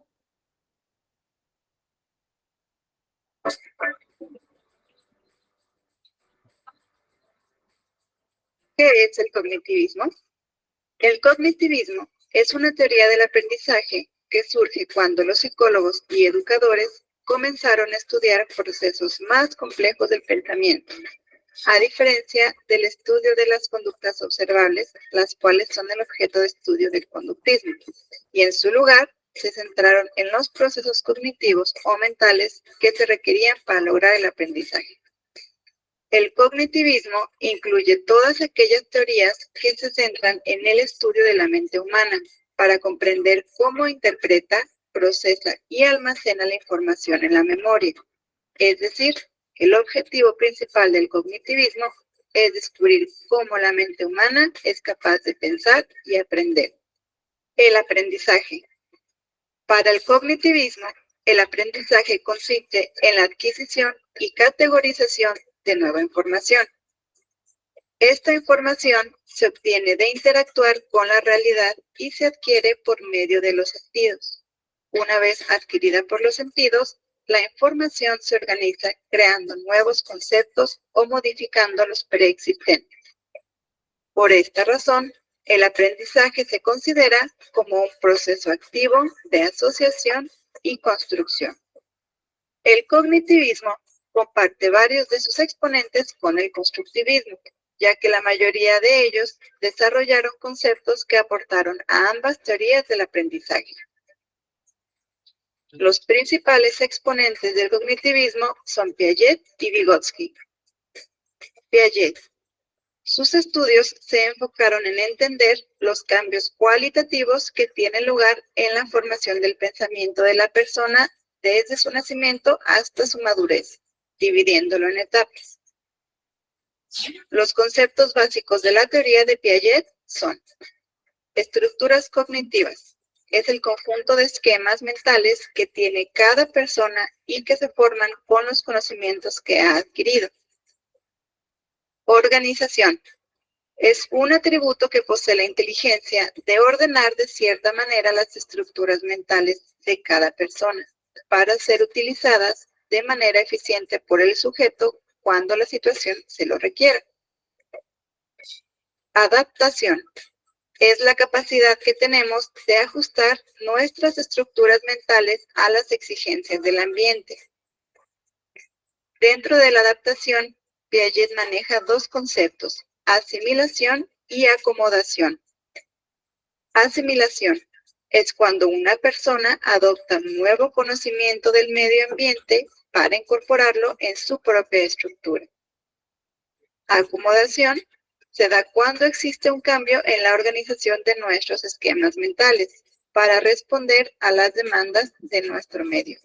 ¿Qué es el cognitivismo? El cognitivismo es una teoría del aprendizaje que surge cuando los psicólogos y educadores comenzaron a estudiar procesos más complejos del pensamiento, a diferencia del estudio de las conductas observables, las cuales son el objeto de estudio del conductismo, y en su lugar se centraron en los procesos cognitivos o mentales que se requerían para lograr el aprendizaje. El cognitivismo incluye todas aquellas teorías que se centran en el estudio de la mente humana para comprender cómo interpreta, procesa y almacena la información en la memoria. Es decir, el objetivo principal del cognitivismo es descubrir cómo la mente humana es capaz de pensar y aprender. El aprendizaje. Para el cognitivismo, el aprendizaje consiste en la adquisición y categorización de nueva información. Esta información se obtiene de interactuar con la realidad y se adquiere por medio de los sentidos. Una vez adquirida por los sentidos, la información se organiza creando nuevos conceptos o modificando los preexistentes. Por esta razón, el aprendizaje se considera como un proceso activo de asociación y construcción. El cognitivismo comparte varios de sus exponentes con el constructivismo, ya que la mayoría de ellos desarrollaron conceptos que aportaron a ambas teorías del aprendizaje. Los principales exponentes del cognitivismo son Piaget y Vygotsky. Piaget. Sus estudios se enfocaron en entender los cambios cualitativos que tienen lugar en la formación del pensamiento de la persona desde su nacimiento hasta su madurez, dividiéndolo en etapas. Los conceptos básicos de la teoría de Piaget son: estructuras cognitivas. Es el conjunto de esquemas mentales que tiene cada persona y que se forman con los conocimientos que ha adquirido. Organización. Es un atributo que posee la inteligencia de ordenar de cierta manera las estructuras mentales de cada persona para ser utilizadas de manera eficiente por el sujeto cuando la situación se lo requiera. Adaptación. Es la capacidad que tenemos de ajustar nuestras estructuras mentales a las exigencias del ambiente. Dentro de la adaptación, Piaget maneja dos conceptos: asimilación y acomodación. Asimilación es cuando una persona adopta un nuevo conocimiento del medio ambiente para incorporarlo en su propia estructura. Acomodación se da cuando existe un cambio en la organización de nuestros esquemas mentales para responder a las demandas de nuestro medio.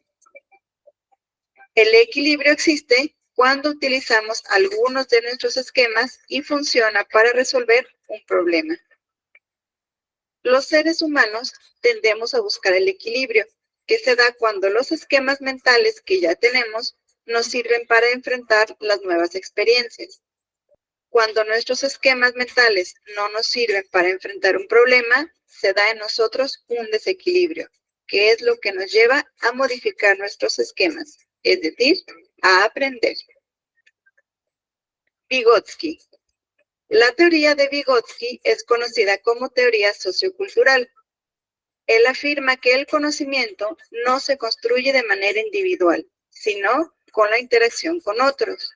El equilibrio existe cuando utilizamos algunos de nuestros esquemas y funciona para resolver un problema. Los seres humanos tendemos a buscar el equilibrio, que se da cuando los esquemas mentales que ya tenemos nos sirven para enfrentar las nuevas experiencias. Cuando nuestros esquemas mentales no nos sirven para enfrentar un problema, se da en nosotros un desequilibrio, que es lo que nos lleva a modificar nuestros esquemas, es decir, a aprender. Vygotsky. La teoría de Vygotsky es conocida como teoría sociocultural. Él afirma que el conocimiento no se construye de manera individual, sino con la interacción con otros.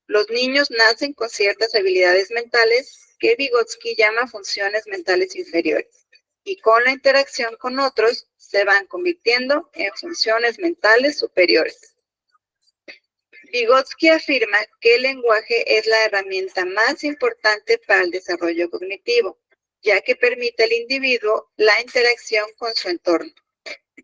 Los niños nacen con ciertas habilidades mentales que Vygotsky llama funciones mentales inferiores, y con la interacción con otros se van convirtiendo en funciones mentales superiores. Vygotsky afirma que el lenguaje es la herramienta más importante para el desarrollo cognitivo, ya que permite al individuo la interacción con su entorno.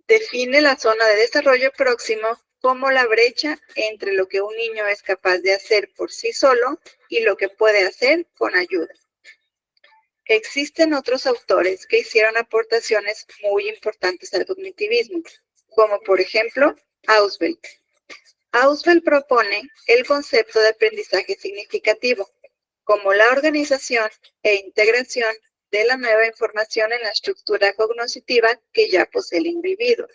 Define la zona de desarrollo próximo como la brecha entre lo que un niño es capaz de hacer por sí solo y lo que puede hacer con ayuda. Existen otros autores que hicieron aportaciones muy importantes al cognitivismo, como por ejemplo Ausubel. Ausubel propone el concepto de aprendizaje significativo como la organización e integración de la nueva información en la estructura cognitiva que ya posee el individuo.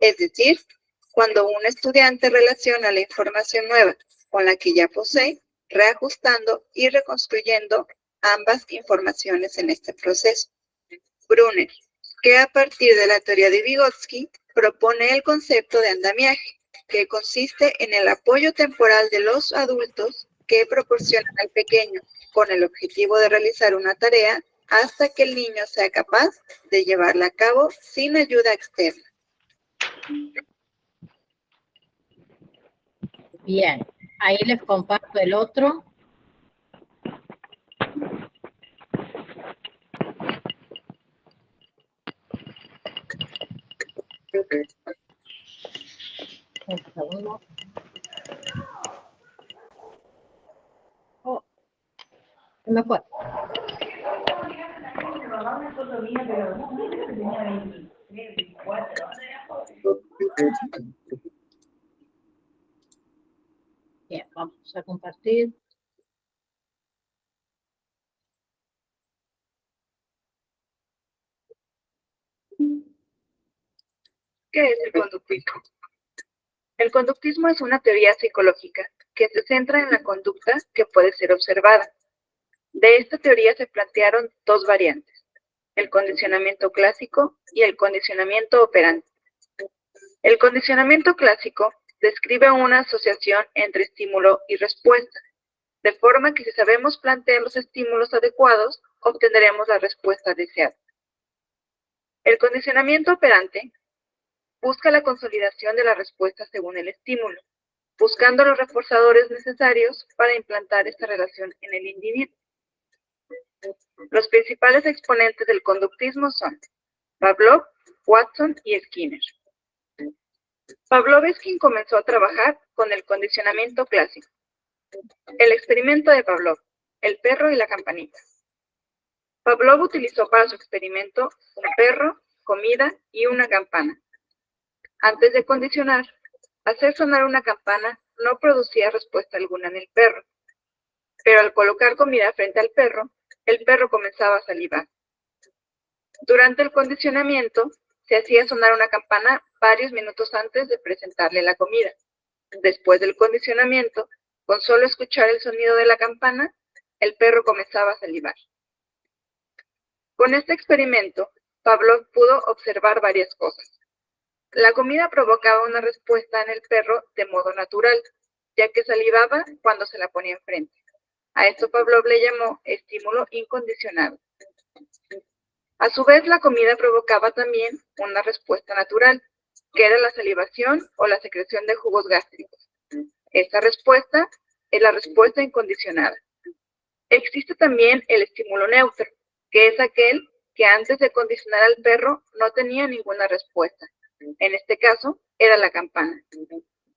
Es decir, cuando un estudiante relaciona la información nueva con la que ya posee, reajustando y reconstruyendo ambas informaciones en este proceso. Brunner, que a partir de la teoría de Vygotsky, propone el concepto de andamiaje, que consiste en el apoyo temporal de los adultos que proporcionan al pequeño con el objetivo de realizar una tarea hasta que el niño sea capaz de llevarla a cabo sin ayuda externa. Bien, ahí les comparto el otro. Un segundo. Oh, se me fue. Bien, vamos a compartir. ¿Qué es el conductismo? El conductismo es una teoría psicológica que se centra en la conducta que puede ser observada. De esta teoría se plantearon dos variantes, el condicionamiento clásico y el condicionamiento operante. El condicionamiento clásico describe una asociación entre estímulo y respuesta, de forma que si sabemos plantear los estímulos adecuados, obtendremos la respuesta deseada. El condicionamiento operante busca la consolidación de la respuesta según el estímulo, buscando los reforzadores necesarios para implantar esta relación en el individuo. Los principales exponentes del conductismo son Pavlov, Watson y Skinner. Pavlov es quien comenzó a trabajar con el condicionamiento clásico. El experimento de Pavlov, el perro y la campanita. Pavlov utilizó para su experimento un perro, comida y una campana. Antes de condicionar, hacer sonar una campana no producía respuesta alguna en el perro, pero al colocar comida frente al perro, el perro comenzaba a salivar. Durante el condicionamiento, se hacía sonar una campana varios minutos antes de presentarle la comida. Después del condicionamiento, con solo escuchar el sonido de la campana, el perro comenzaba a salivar. Con este experimento, Pavlov pudo observar varias cosas. La comida provocaba una respuesta en el perro de modo natural, ya que salivaba cuando se la ponía enfrente. A esto Pavlov le llamó estímulo incondicionado. A su vez, la comida provocaba también una respuesta natural, que era la salivación o la secreción de jugos gástricos. Esta respuesta es la respuesta incondicionada. Existe también el estímulo neutro, que es aquel que antes de condicionar al perro no tenía ninguna respuesta. En este caso, era la campana.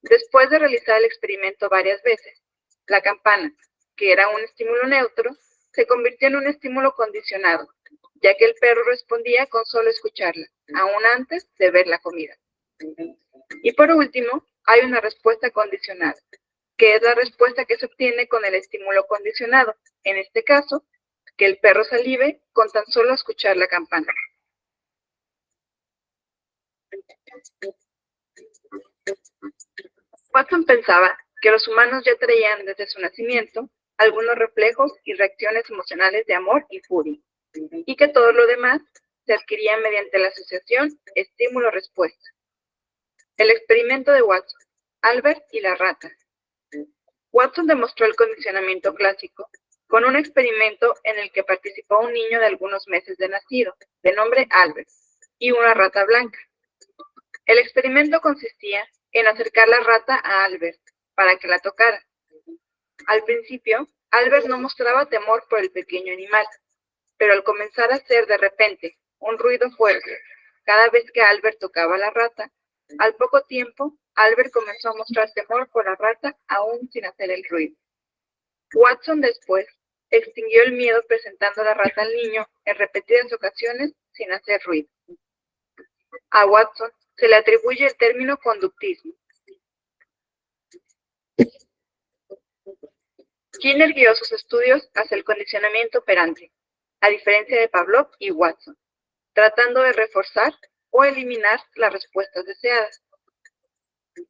Después de realizar el experimento varias veces, la campana, que era un estímulo neutro, se convirtió en un estímulo condicionado, ya que el perro respondía con solo escucharla, aún antes de ver la comida. Y por último, hay una respuesta condicionada, que es la respuesta que se obtiene con el estímulo condicionado, en este caso, que el perro salive con tan solo escuchar la campana. Watson pensaba que los humanos ya traían desde su nacimiento algunos reflejos y reacciones emocionales de amor y furia, y que todo lo demás se adquiría mediante la asociación estímulo-respuesta. El experimento de Watson, Albert y la rata. Watson demostró el condicionamiento clásico con un experimento en el que participó un niño de algunos meses de nacido, de nombre Albert, y una rata blanca. El experimento consistía en acercar la rata a Albert para que la tocara. Al principio, Albert no mostraba temor por el pequeño animal, pero al comenzar a hacer de repente un ruido fuerte cada vez que Albert tocaba a la rata, al poco tiempo Albert comenzó a mostrar temor por la rata aún sin hacer el ruido. Watson después extinguió el miedo presentando la rata al niño en repetidas ocasiones sin hacer ruido. A Watson se le atribuye el término conductismo. Skinner guió sus estudios hacia el condicionamiento operante, a diferencia de Pavlov y Watson, tratando de reforzar o eliminar las respuestas deseadas.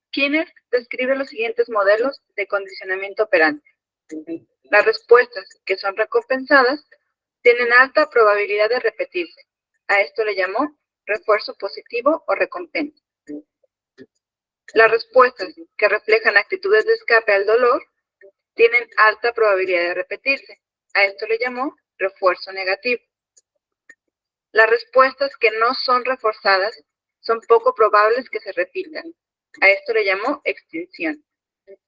Skinner describe los siguientes modelos de condicionamiento operante. Las respuestas que son recompensadas tienen alta probabilidad de repetirse. A esto le llamó refuerzo positivo o recompensa. Las respuestas que reflejan actitudes de escape al dolor tienen alta probabilidad de repetirse. A esto le llamó refuerzo negativo. Las respuestas que no son reforzadas son poco probables que se repitan. A esto le llamó extinción.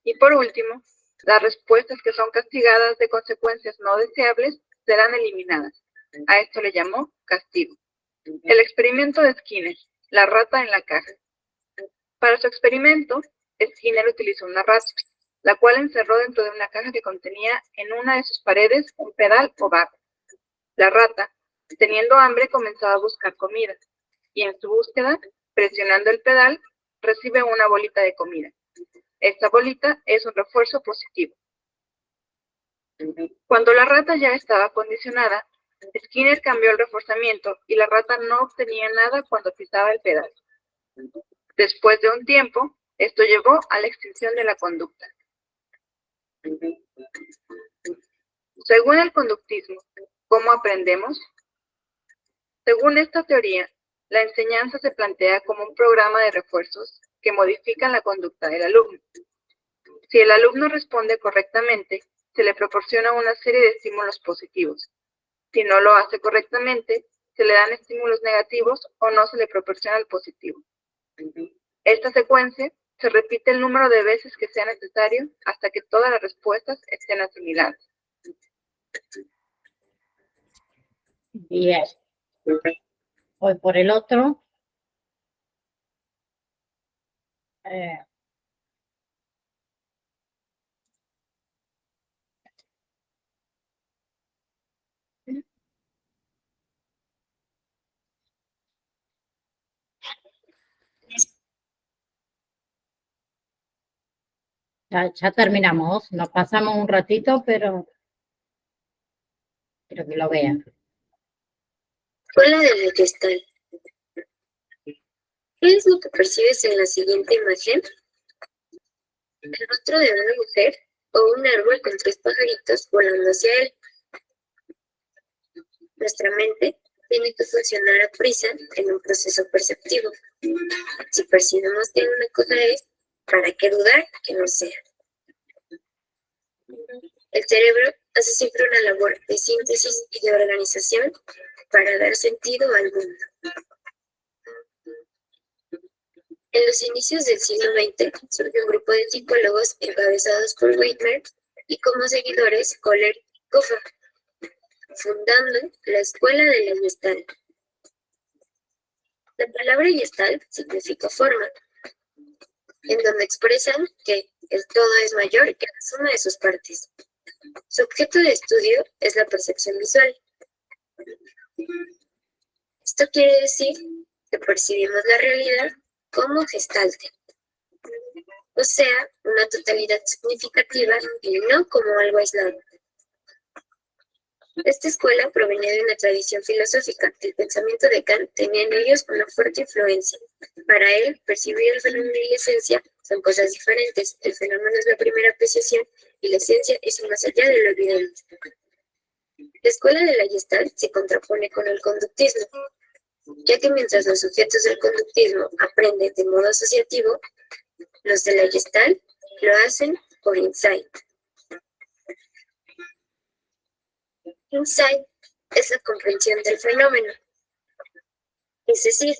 Y por último, las respuestas que son castigadas de consecuencias no deseables serán eliminadas. A esto le llamó castigo. El experimento de Skinner, la rata en la caja. Para su experimento, Skinner utilizó una rata, la cual encerró dentro de una caja que contenía en una de sus paredes un pedal o barra. La rata, teniendo hambre, comenzaba a buscar comida, y en su búsqueda, presionando el pedal, recibe una bolita de comida. Esta bolita es un refuerzo positivo. Cuando la rata ya estaba condicionada, Skinner cambió el reforzamiento y la rata no obtenía nada cuando pisaba el pedal. Después de un tiempo, esto llevó a la extinción de la conducta. Según el conductismo, ¿cómo aprendemos? Según esta teoría, la enseñanza se plantea como un programa de refuerzos que modifican la conducta del alumno. Si el alumno responde correctamente, se le proporciona una serie de estímulos positivos. Si no lo hace correctamente, se le dan estímulos negativos o no se le proporciona el positivo. Esta secuencia se repite el número de veces que sea necesario hasta que todas las respuestas estén asimiladas. Bien. Voy por el otro. Ya terminamos, nos pasamos un ratito, pero quiero que lo vean. Escuela de la Gestalt. ¿Qué es lo que percibes en la siguiente imagen? El rostro de una mujer o un árbol con 3 pajaritos volando hacia él. Nuestra mente tiene que funcionar a prisa en un proceso perceptivo. Si percibimos que una cosa es, ¿para qué dudar que no sea? El cerebro hace siempre una labor de síntesis y de organización para dar sentido al mundo. En los inicios del siglo XX surge un grupo de psicólogos encabezados por Whitmer y como seguidores Kohler y Koffer, fundando la Escuela de la Gestalt. La palabra Gestalt significa forma, en donde expresan que el todo es mayor que la suma de sus partes. Su objeto de estudio es la percepción visual. Esto quiere decir que percibimos la realidad como gestalte, o sea, una totalidad significativa y no como algo aislado. Esta escuela provenía de una tradición filosófica. El pensamiento de Kant tenía en ellos una fuerte influencia. Para él, percibir el fenómeno y la esencia son cosas diferentes. El fenómeno es la primera apreciación y la esencia es más allá de lo evidente. La escuela de la Gestalt se contrapone con el conductismo, ya que mientras los sujetos del conductismo aprenden de modo asociativo, los de la Gestalt lo hacen por insight. Insight es la comprensión del fenómeno, es decir,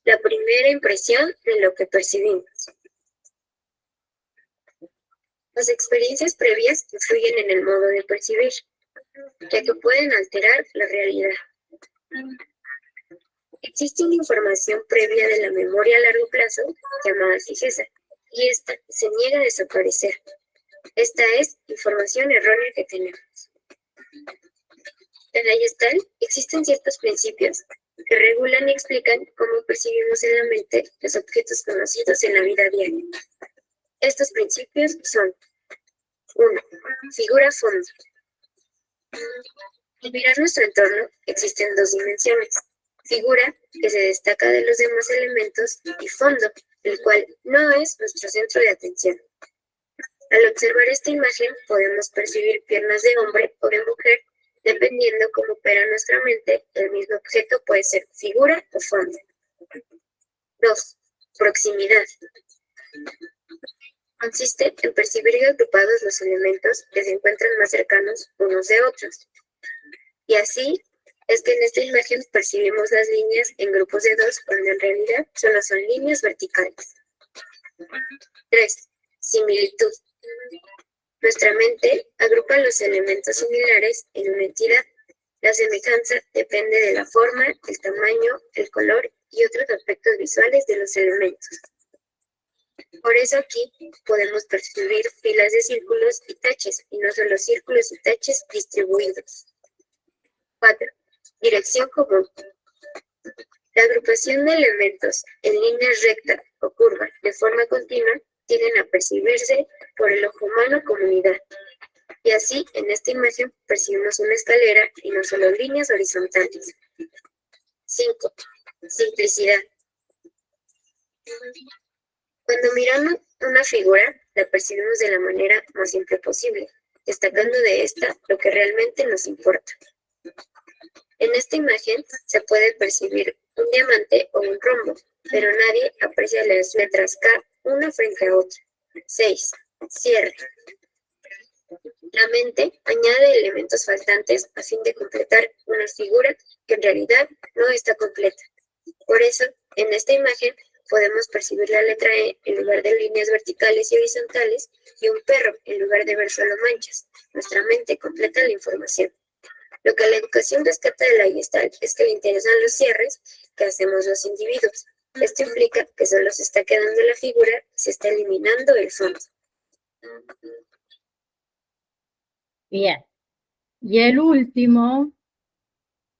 la primera impresión de lo que percibimos. Las experiencias previas influyen en el modo de percibir, ya que pueden alterar la realidad. Existe una información previa de la memoria a largo plazo llamada fijeza, y esta se niega a desaparecer. Esta es información errónea que tenemos. En la Gestalt existen ciertos principios que regulan y explican cómo percibimos en la mente los objetos conocidos en la vida diaria. Estos principios son: 1. Figura-fondo. Al mirar nuestro entorno existen dos dimensiones: figura, que se destaca de los demás elementos, y fondo, el cual no es nuestro centro de atención. Al observar esta imagen podemos percibir piernas de hombre o de mujer. Dependiendo cómo opera nuestra mente, el mismo objeto puede ser figura o fondo. 2. Proximidad. Consiste en percibir agrupados los elementos que se encuentran más cercanos unos de otros. Y así es que en esta imagen percibimos las líneas en grupos de dos, cuando en realidad solo son líneas verticales. 3. Similitud. Nuestra mente agrupa los elementos similares en una entidad. La semejanza depende de la forma, el tamaño, el color y otros aspectos visuales de los elementos. Por eso aquí podemos percibir filas de círculos y taches, y no solo círculos y taches distribuidos. 4. Dirección común. La agrupación de elementos en líneas rectas o curvas de forma continua tienden a percibirse por el ojo humano como unidad. Y así, en esta imagen, percibimos una escalera y no solo líneas horizontales. 5. Simplicidad. Cuando miramos una figura, la percibimos de la manera más simple posible, destacando de esta lo que realmente nos importa. En esta imagen se puede percibir un diamante o un rombo, pero nadie aprecia las letras K una frente a otra. 6. Cierre. La mente añade elementos faltantes a fin de completar una figura que en realidad no está completa. Por eso, en esta imagen podemos percibir la letra E en lugar de líneas verticales y horizontales y un perro en lugar de ver solo manchas. Nuestra mente completa la información. Lo que la educación rescata de la Gestalt es que le interesan los cierres que hacemos los individuos. Esto implica que solo se está quedando la figura y se está eliminando el fondo. Bien. Y el último,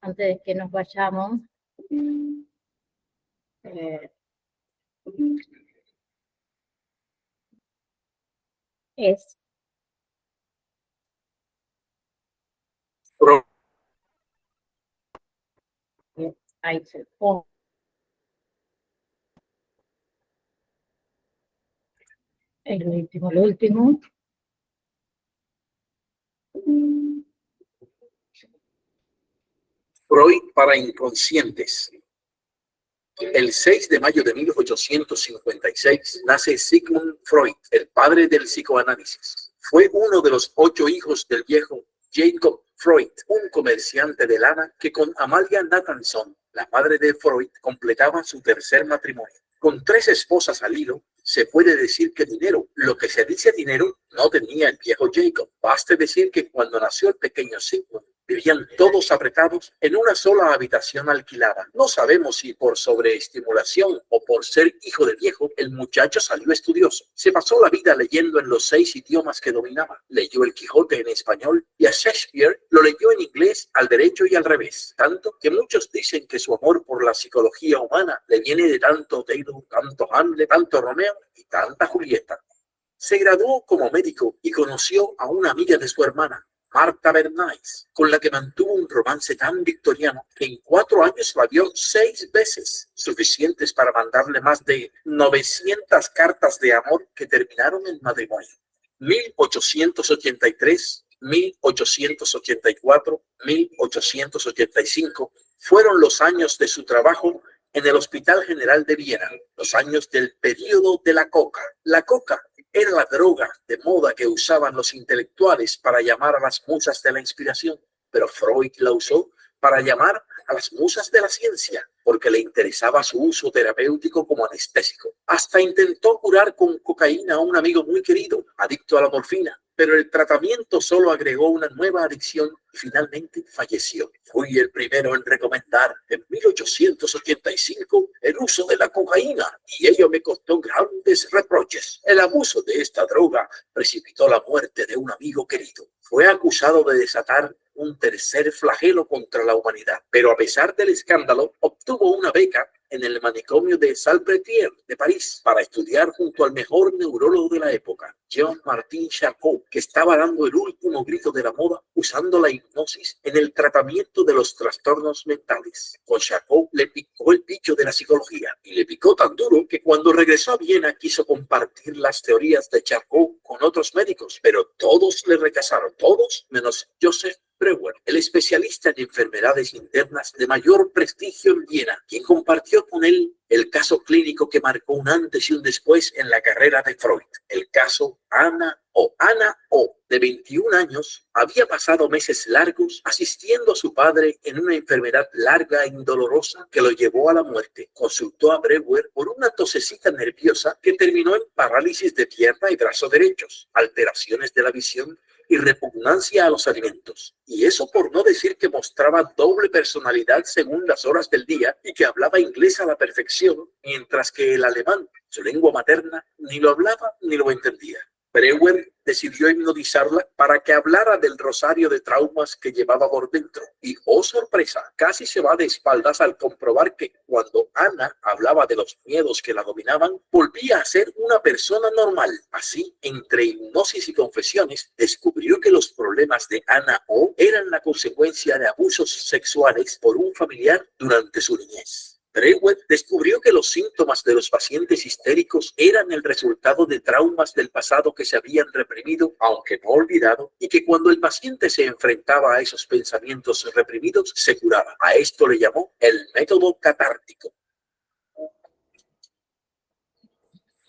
antes de que nos vayamos, es ahí se pone. El último. Freud para inconscientes. El 6 de mayo de 1856 nace Sigmund Freud, el padre del psicoanálisis. Fue uno de los 8 hijos del viejo Jacob Freud, un comerciante de lana que con Amalia Nathanson, la madre de Freud, completaba su tercer matrimonio. Con 3 esposas al hilo, se puede decir que dinero, lo que se dice dinero, no tenía el viejo Jacob. Baste decir que cuando nació el pequeño Sigmund, vivían todos apretados en una sola habitación alquilada. No sabemos si por sobreestimulación o por ser hijo de viejo, el muchacho salió estudioso. Se pasó la vida leyendo en los 6 idiomas que dominaba. Leyó el Quijote en español y a Shakespeare lo leyó en inglés al derecho y al revés. Tanto que muchos dicen que su amor por la psicología humana le viene de tanto Otelo, tanto Hamlet, tanto Romeo y tanta Julieta. Se graduó como médico y conoció a una amiga de su hermana, Marta Bernays, con la que mantuvo un romance tan victoriano que en 4 años la vio 6 veces, suficientes para mandarle más de 900 cartas de amor que terminaron en matrimonio. 1883, 1884, 1885 fueron los años de su trabajo en el Hospital General de Viena, los años del período de la coca. La coca era la droga de moda que usaban los intelectuales para llamar a las musas de la inspiración, pero Freud la usó para llamar a las musas de la ciencia, porque le interesaba su uso terapéutico como anestésico. Hasta intentó curar con cocaína a un amigo muy querido, adicto a la morfina, pero el tratamiento solo agregó una nueva adicción y finalmente falleció. Fui el primero en recomendar en 1885 el uso de la cocaína y ello me costó grandes reproches. El abuso de esta droga precipitó la muerte de un amigo querido. Fue acusado de desatar un tercer flagelo contra la humanidad, pero a pesar del escándalo, obtuvo una beca en el manicomio de Salpêtrière de París para estudiar junto al mejor neurólogo de la época, Jean-Martin Charcot, que estaba dando el último grito de la moda usando la hipnosis en el tratamiento de los trastornos mentales. Con Charcot le picó el bicho de la psicología y le picó tan duro que cuando regresó a Viena quiso compartir las teorías de Charcot con otros médicos, pero todos le rechazaron, todos menos Joseph Breuer, el especialista en enfermedades internas de mayor prestigio en Viena, quien compartió con él el caso clínico que marcó un antes y un después en la carrera de Freud, el caso Ana O. Ana O., de 21 años, había pasado meses largos asistiendo a su padre en una enfermedad larga e indolorosa que lo llevó a la muerte. Consultó a Breuer por una tosecita nerviosa que terminó en parálisis de pierna y brazo derechos, alteraciones de la visión y repugnancia a los alimentos. Y eso por no decir que mostraba doble personalidad según las horas del día y que hablaba inglés a la perfección, mientras que el alemán, su lengua materna, ni lo hablaba ni lo entendía. Breuer decidió hipnotizarla para que hablara del rosario de traumas que llevaba por dentro. Y, oh sorpresa, casi se va de espaldas al comprobar que cuando Ana hablaba de los miedos que la dominaban, volvía a ser una persona normal. Así, entre hipnosis y confesiones, descubrió que los problemas de Ana O. eran la consecuencia de abusos sexuales por un familiar durante su niñez. Breuer descubrió que los síntomas de los pacientes histéricos eran el resultado de traumas del pasado que se habían reprimido, aunque no olvidado, y que cuando el paciente se enfrentaba a esos pensamientos reprimidos, se curaba. A esto le llamó el método catártico.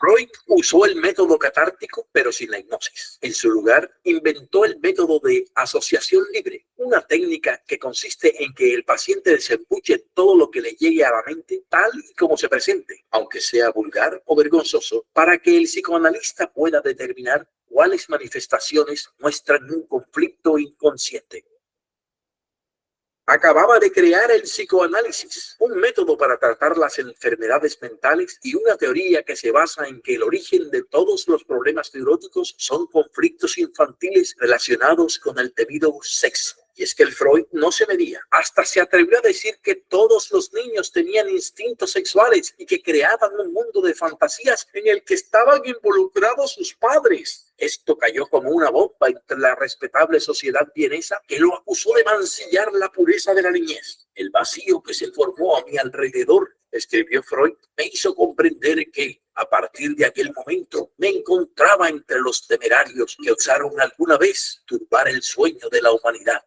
Freud usó el método catártico, pero sin la hipnosis. En su lugar, inventó el método de asociación libre, una técnica que consiste en que el paciente desembuche todo lo que le llegue a la mente tal y como se presente, aunque sea vulgar o vergonzoso, para que el psicoanalista pueda determinar cuáles manifestaciones muestran un conflicto inconsciente. Acababa de crear el psicoanálisis, un método para tratar las enfermedades mentales y una teoría que se basa en que el origen de todos los problemas neuróticos son conflictos infantiles relacionados con el temido sexo. Y es que el Freud no se medía, hasta se atrevió a decir que todos los niños tenían instintos sexuales y que creaban un mundo de fantasías en el que estaban involucrados sus padres. Esto cayó como una bomba entre la respetable sociedad vienesa que lo acusó de mancillar la pureza de la niñez. El vacío que se formó a mi alrededor, escribió Freud, me hizo comprender que, a partir de aquel momento, me encontraba entre los temerarios que osaron alguna vez turbar el sueño de la humanidad.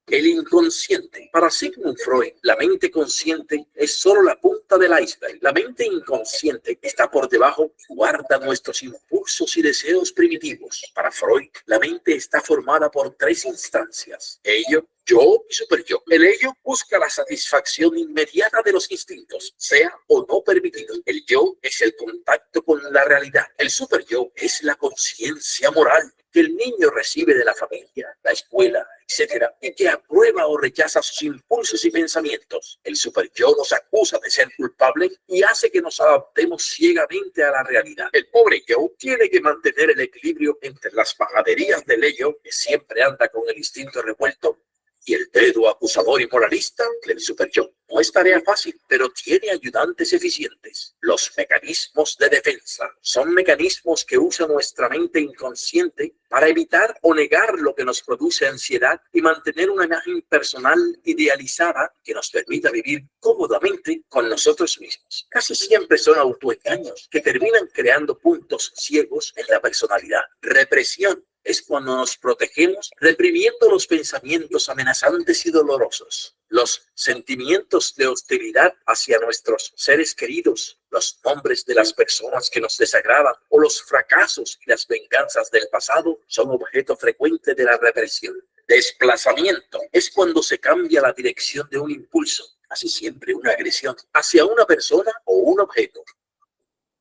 El inconsciente. Para Sigmund Freud, la mente consciente es solo la punta del iceberg. La mente inconsciente está por debajo y guarda nuestros impulsos y deseos primitivos. Para Freud, la mente está formada por tres instancias: ello, yo y superyo. El ello busca la satisfacción inmediata de los instintos, sea o no permitido. El yo es el contacto con la realidad. El superyo es la conciencia moral que el niño recibe de la familia, la escuela, etcétera, y que aprueba o rechaza sus impulsos y pensamientos. El superyo nos acusa de ser culpables y hace que nos adaptemos ciegamente a la realidad. El pobre yo tiene que mantener el equilibrio entre las majaderías del ello, que siempre anda con el instinto revuelto, y el dedo acusador y moralista del superyo. No es tarea fácil, pero tiene ayudantes eficientes. Los mecanismos de defensa son mecanismos que usa nuestra mente inconsciente para evitar o negar lo que nos produce ansiedad y mantener una imagen personal idealizada que nos permita vivir cómodamente con nosotros mismos. Casi siempre son autoengaños que terminan creando puntos ciegos en la personalidad. Represión es cuando nos protegemos reprimiendo los pensamientos amenazantes y dolorosos, los sentimientos de hostilidad hacia nuestros seres queridos, los nombres de las personas que nos desagradan o los fracasos y las venganzas del pasado son objeto frecuente de la represión. Desplazamiento es cuando se cambia la dirección de un impulso, casi siempre una agresión, hacia una persona o un objeto.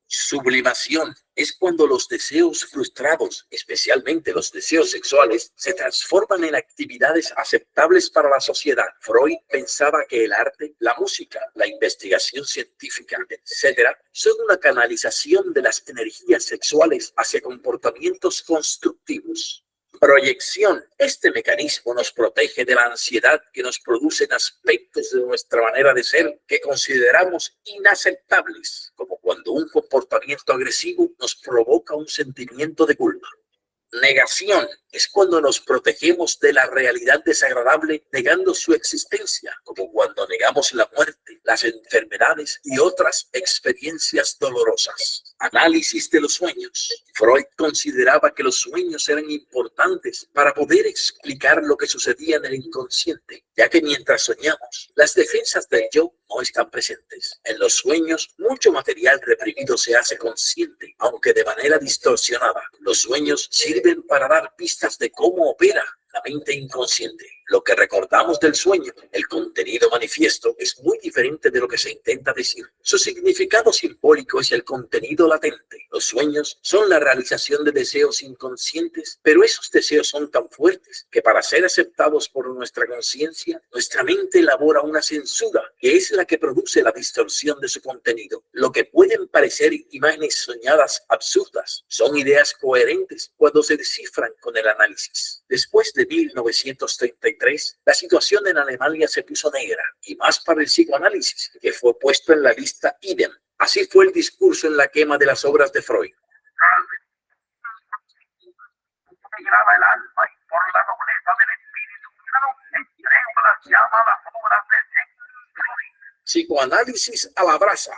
Sublimación es cuando los deseos frustrados, especialmente los deseos sexuales, se transforman en actividades aceptables para la sociedad. Freud pensaba que el arte, la música, la investigación científica, etc., son una canalización de las energías sexuales hacia comportamientos constructivos. Proyección. Este mecanismo nos protege de la ansiedad que nos producen aspectos de nuestra manera de ser que consideramos inaceptables, como cuando un comportamiento agresivo nos provoca un sentimiento de culpa. Negación es cuando nos protegemos de la realidad desagradable negando su existencia, como cuando negamos la muerte, las enfermedades y otras experiencias dolorosas. Análisis de los sueños. Freud consideraba que los sueños eran importantes para poder explicar lo que sucedía en el inconsciente, ya que mientras soñamos, las defensas del yo no están presentes. En los sueños, mucho material reprimido se hace consciente, aunque de manera distorsionada. Los sueños sirven para dar pistas de cómo opera la mente inconsciente. Lo que recordamos del sueño, el contenido manifiesto, es muy diferente de lo que se intenta decir. Su significado simbólico es el contenido latente. Los sueños son la realización de deseos inconscientes, pero esos deseos son tan fuertes que para ser aceptados por nuestra conciencia, nuestra mente elabora una censura que es la que produce la distorsión de su contenido. Lo que pueden parecer imágenes soñadas absurdas son ideas coherentes cuando se descifran con el análisis. Después de 1933, la situación en Alemania se puso negra, y más para el psicoanálisis, que fue puesto en la lista idem. Así fue el discurso en la quema de las obras de Freud. Graba el alma y por la nobleza del espíritu entrego las llamadas obras de Freud. Psicoanálisis a la brasa.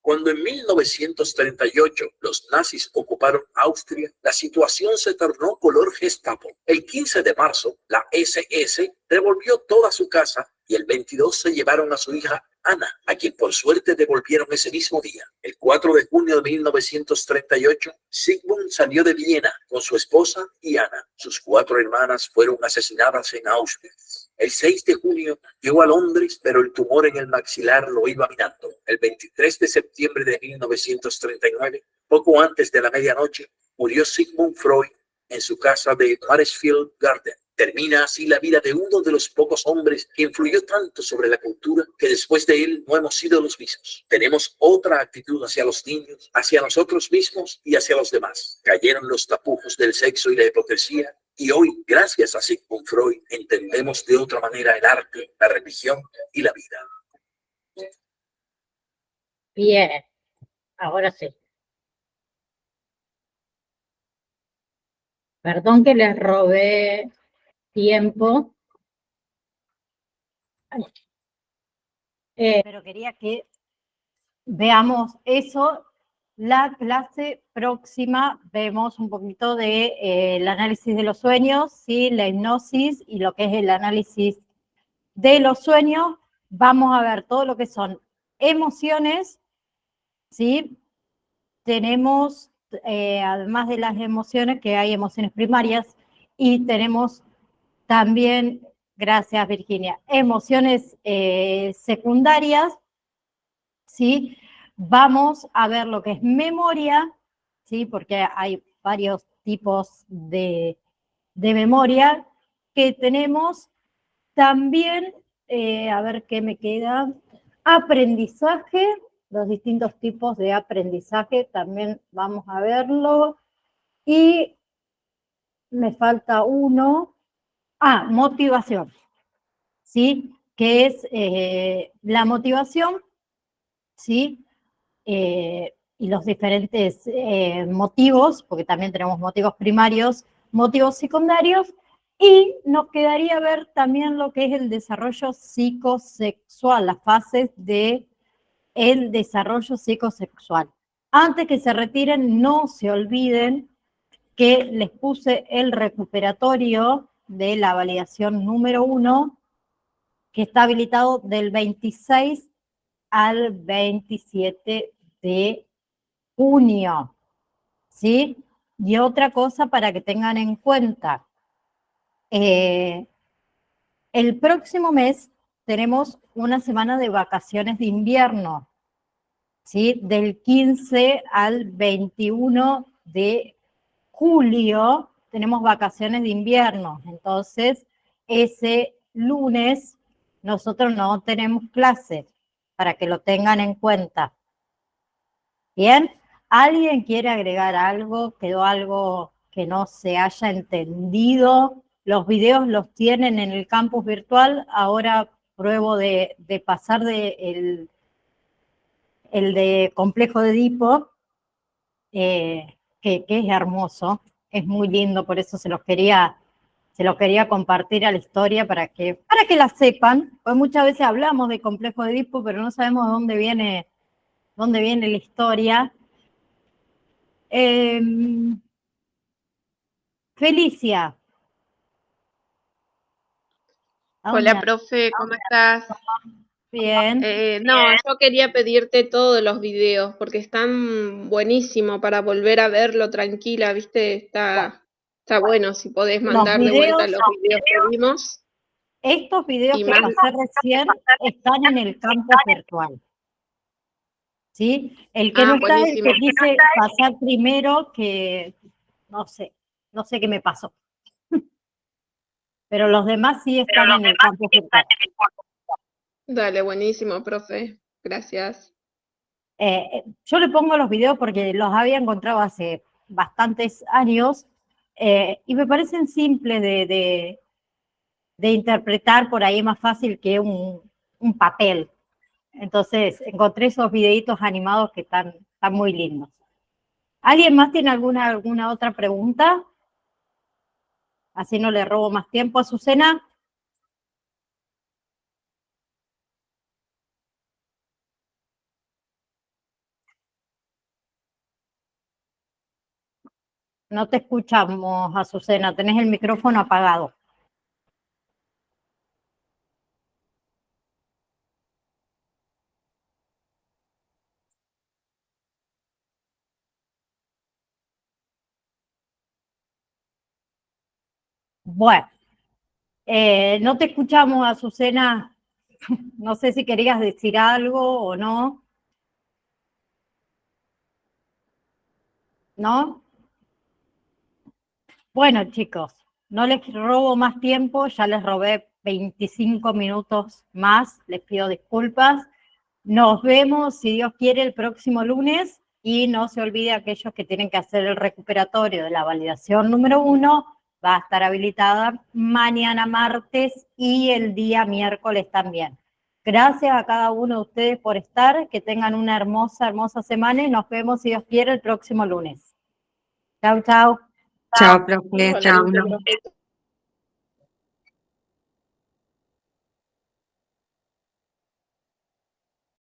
Cuando en 1938 los nazis ocuparon Austria, la situación se tornó color Gestapo. El 15 de marzo, la SS revolvió toda su casa y el 22 se llevaron a su hija Ana, a quien por suerte devolvieron ese mismo día. El 4 de junio de 1938, Sigmund salió de Viena con su esposa y Ana. Sus 4 hermanas fueron asesinadas en Auschwitz. El 6 de junio llegó a Londres, pero el tumor en el maxilar lo iba minando. El 23 de septiembre de 1939, poco antes de la medianoche, murió Sigmund Freud en su casa de Maresfield Garden. Termina así la vida de uno de los pocos hombres que influyó tanto sobre la cultura que después de él no hemos sido los mismos. Tenemos otra actitud hacia los niños, hacia nosotros mismos y hacia los demás. Cayeron los tapujos del sexo y la hipocresía y hoy, gracias a Sigmund Freud, entendemos de otra manera el arte, la religión y la vida. Bien, ahora sí. Perdón que les robé tiempo. Pero quería que veamos eso. La clase próxima vemos un poquito de el análisis de los sueños, ¿sí? La hipnosis y lo que es el análisis de los sueños. Vamos a ver todo lo que son emociones, ¿sí? Tenemos, además de las emociones, que hay emociones primarias, y tenemos también, gracias Virginia, emociones secundarias, ¿sí? Vamos a ver lo que es memoria, ¿sí? Porque hay varios tipos de memoria que tenemos. También, a ver qué me queda, aprendizaje, los distintos tipos de aprendizaje, también vamos a verlo. Y me falta uno. Motivación, ¿sí? Que es la motivación, ¿sí? Y los diferentes motivos, porque también tenemos motivos primarios, motivos secundarios, y nos quedaría ver también lo que es el desarrollo psicosexual, las fases del desarrollo psicosexual. Antes que se retiren, no se olviden que les puse el recuperatorio de la validación número 1, que está habilitado del 26 al 27 de junio, ¿sí? Y otra cosa para que tengan en cuenta, el próximo mes tenemos una semana de vacaciones de invierno, ¿sí? Del 15 al 21 de julio tenemos vacaciones de invierno, entonces ese lunes nosotros no tenemos clase, para que lo tengan en cuenta. ¿Bien? ¿Alguien quiere agregar algo? ¿Quedó algo que no se haya entendido? Los videos los tienen en el campus virtual. Ahora pruebo de pasar el de Complejo de Edipo, que es hermoso, es muy lindo, por eso se los quería compartir a la historia para que la sepan, pues muchas veces hablamos de Complejo de Edipo, pero no sabemos de dónde viene la historia. Felicia. Hola, profe, ¿cómo estás? Bien. No, yo quería pedirte todos los videos porque están buenísimos para volver a verlo tranquila, ¿viste? Está bueno si podés mandar de vuelta los videos que vimos. Estos videos que pasé recién están en el campus virtual. ¿Sí? El que no está, buenísimo. El que quise pasar primero, que no sé qué me pasó. Pero los demás sí están en el campus virtual. Dale, buenísimo, profe. Gracias. Yo le pongo los videos porque los había encontrado hace bastantes años y me parecen simples de interpretar, por ahí más fácil que un papel. Entonces encontré esos videitos animados que están muy lindos. ¿Alguien más tiene alguna otra pregunta? Así no le robo más tiempo a Azucena. No te escuchamos, Azucena, tenés el micrófono apagado. Bueno, no te escuchamos, Azucena. No sé si querías decir algo o no. ¿No? Bueno, chicos, no les robo más tiempo, ya les robé 25 minutos más, les pido disculpas. Nos vemos, si Dios quiere, el próximo lunes y no se olvide aquellos que tienen que hacer el recuperatorio de la validación número 1, va a estar habilitada mañana martes y el día miércoles también. Gracias a cada uno de ustedes por estar, que tengan una hermosa semana y nos vemos, si Dios quiere, el próximo lunes. Chau, chau. Chao, profe. Chao.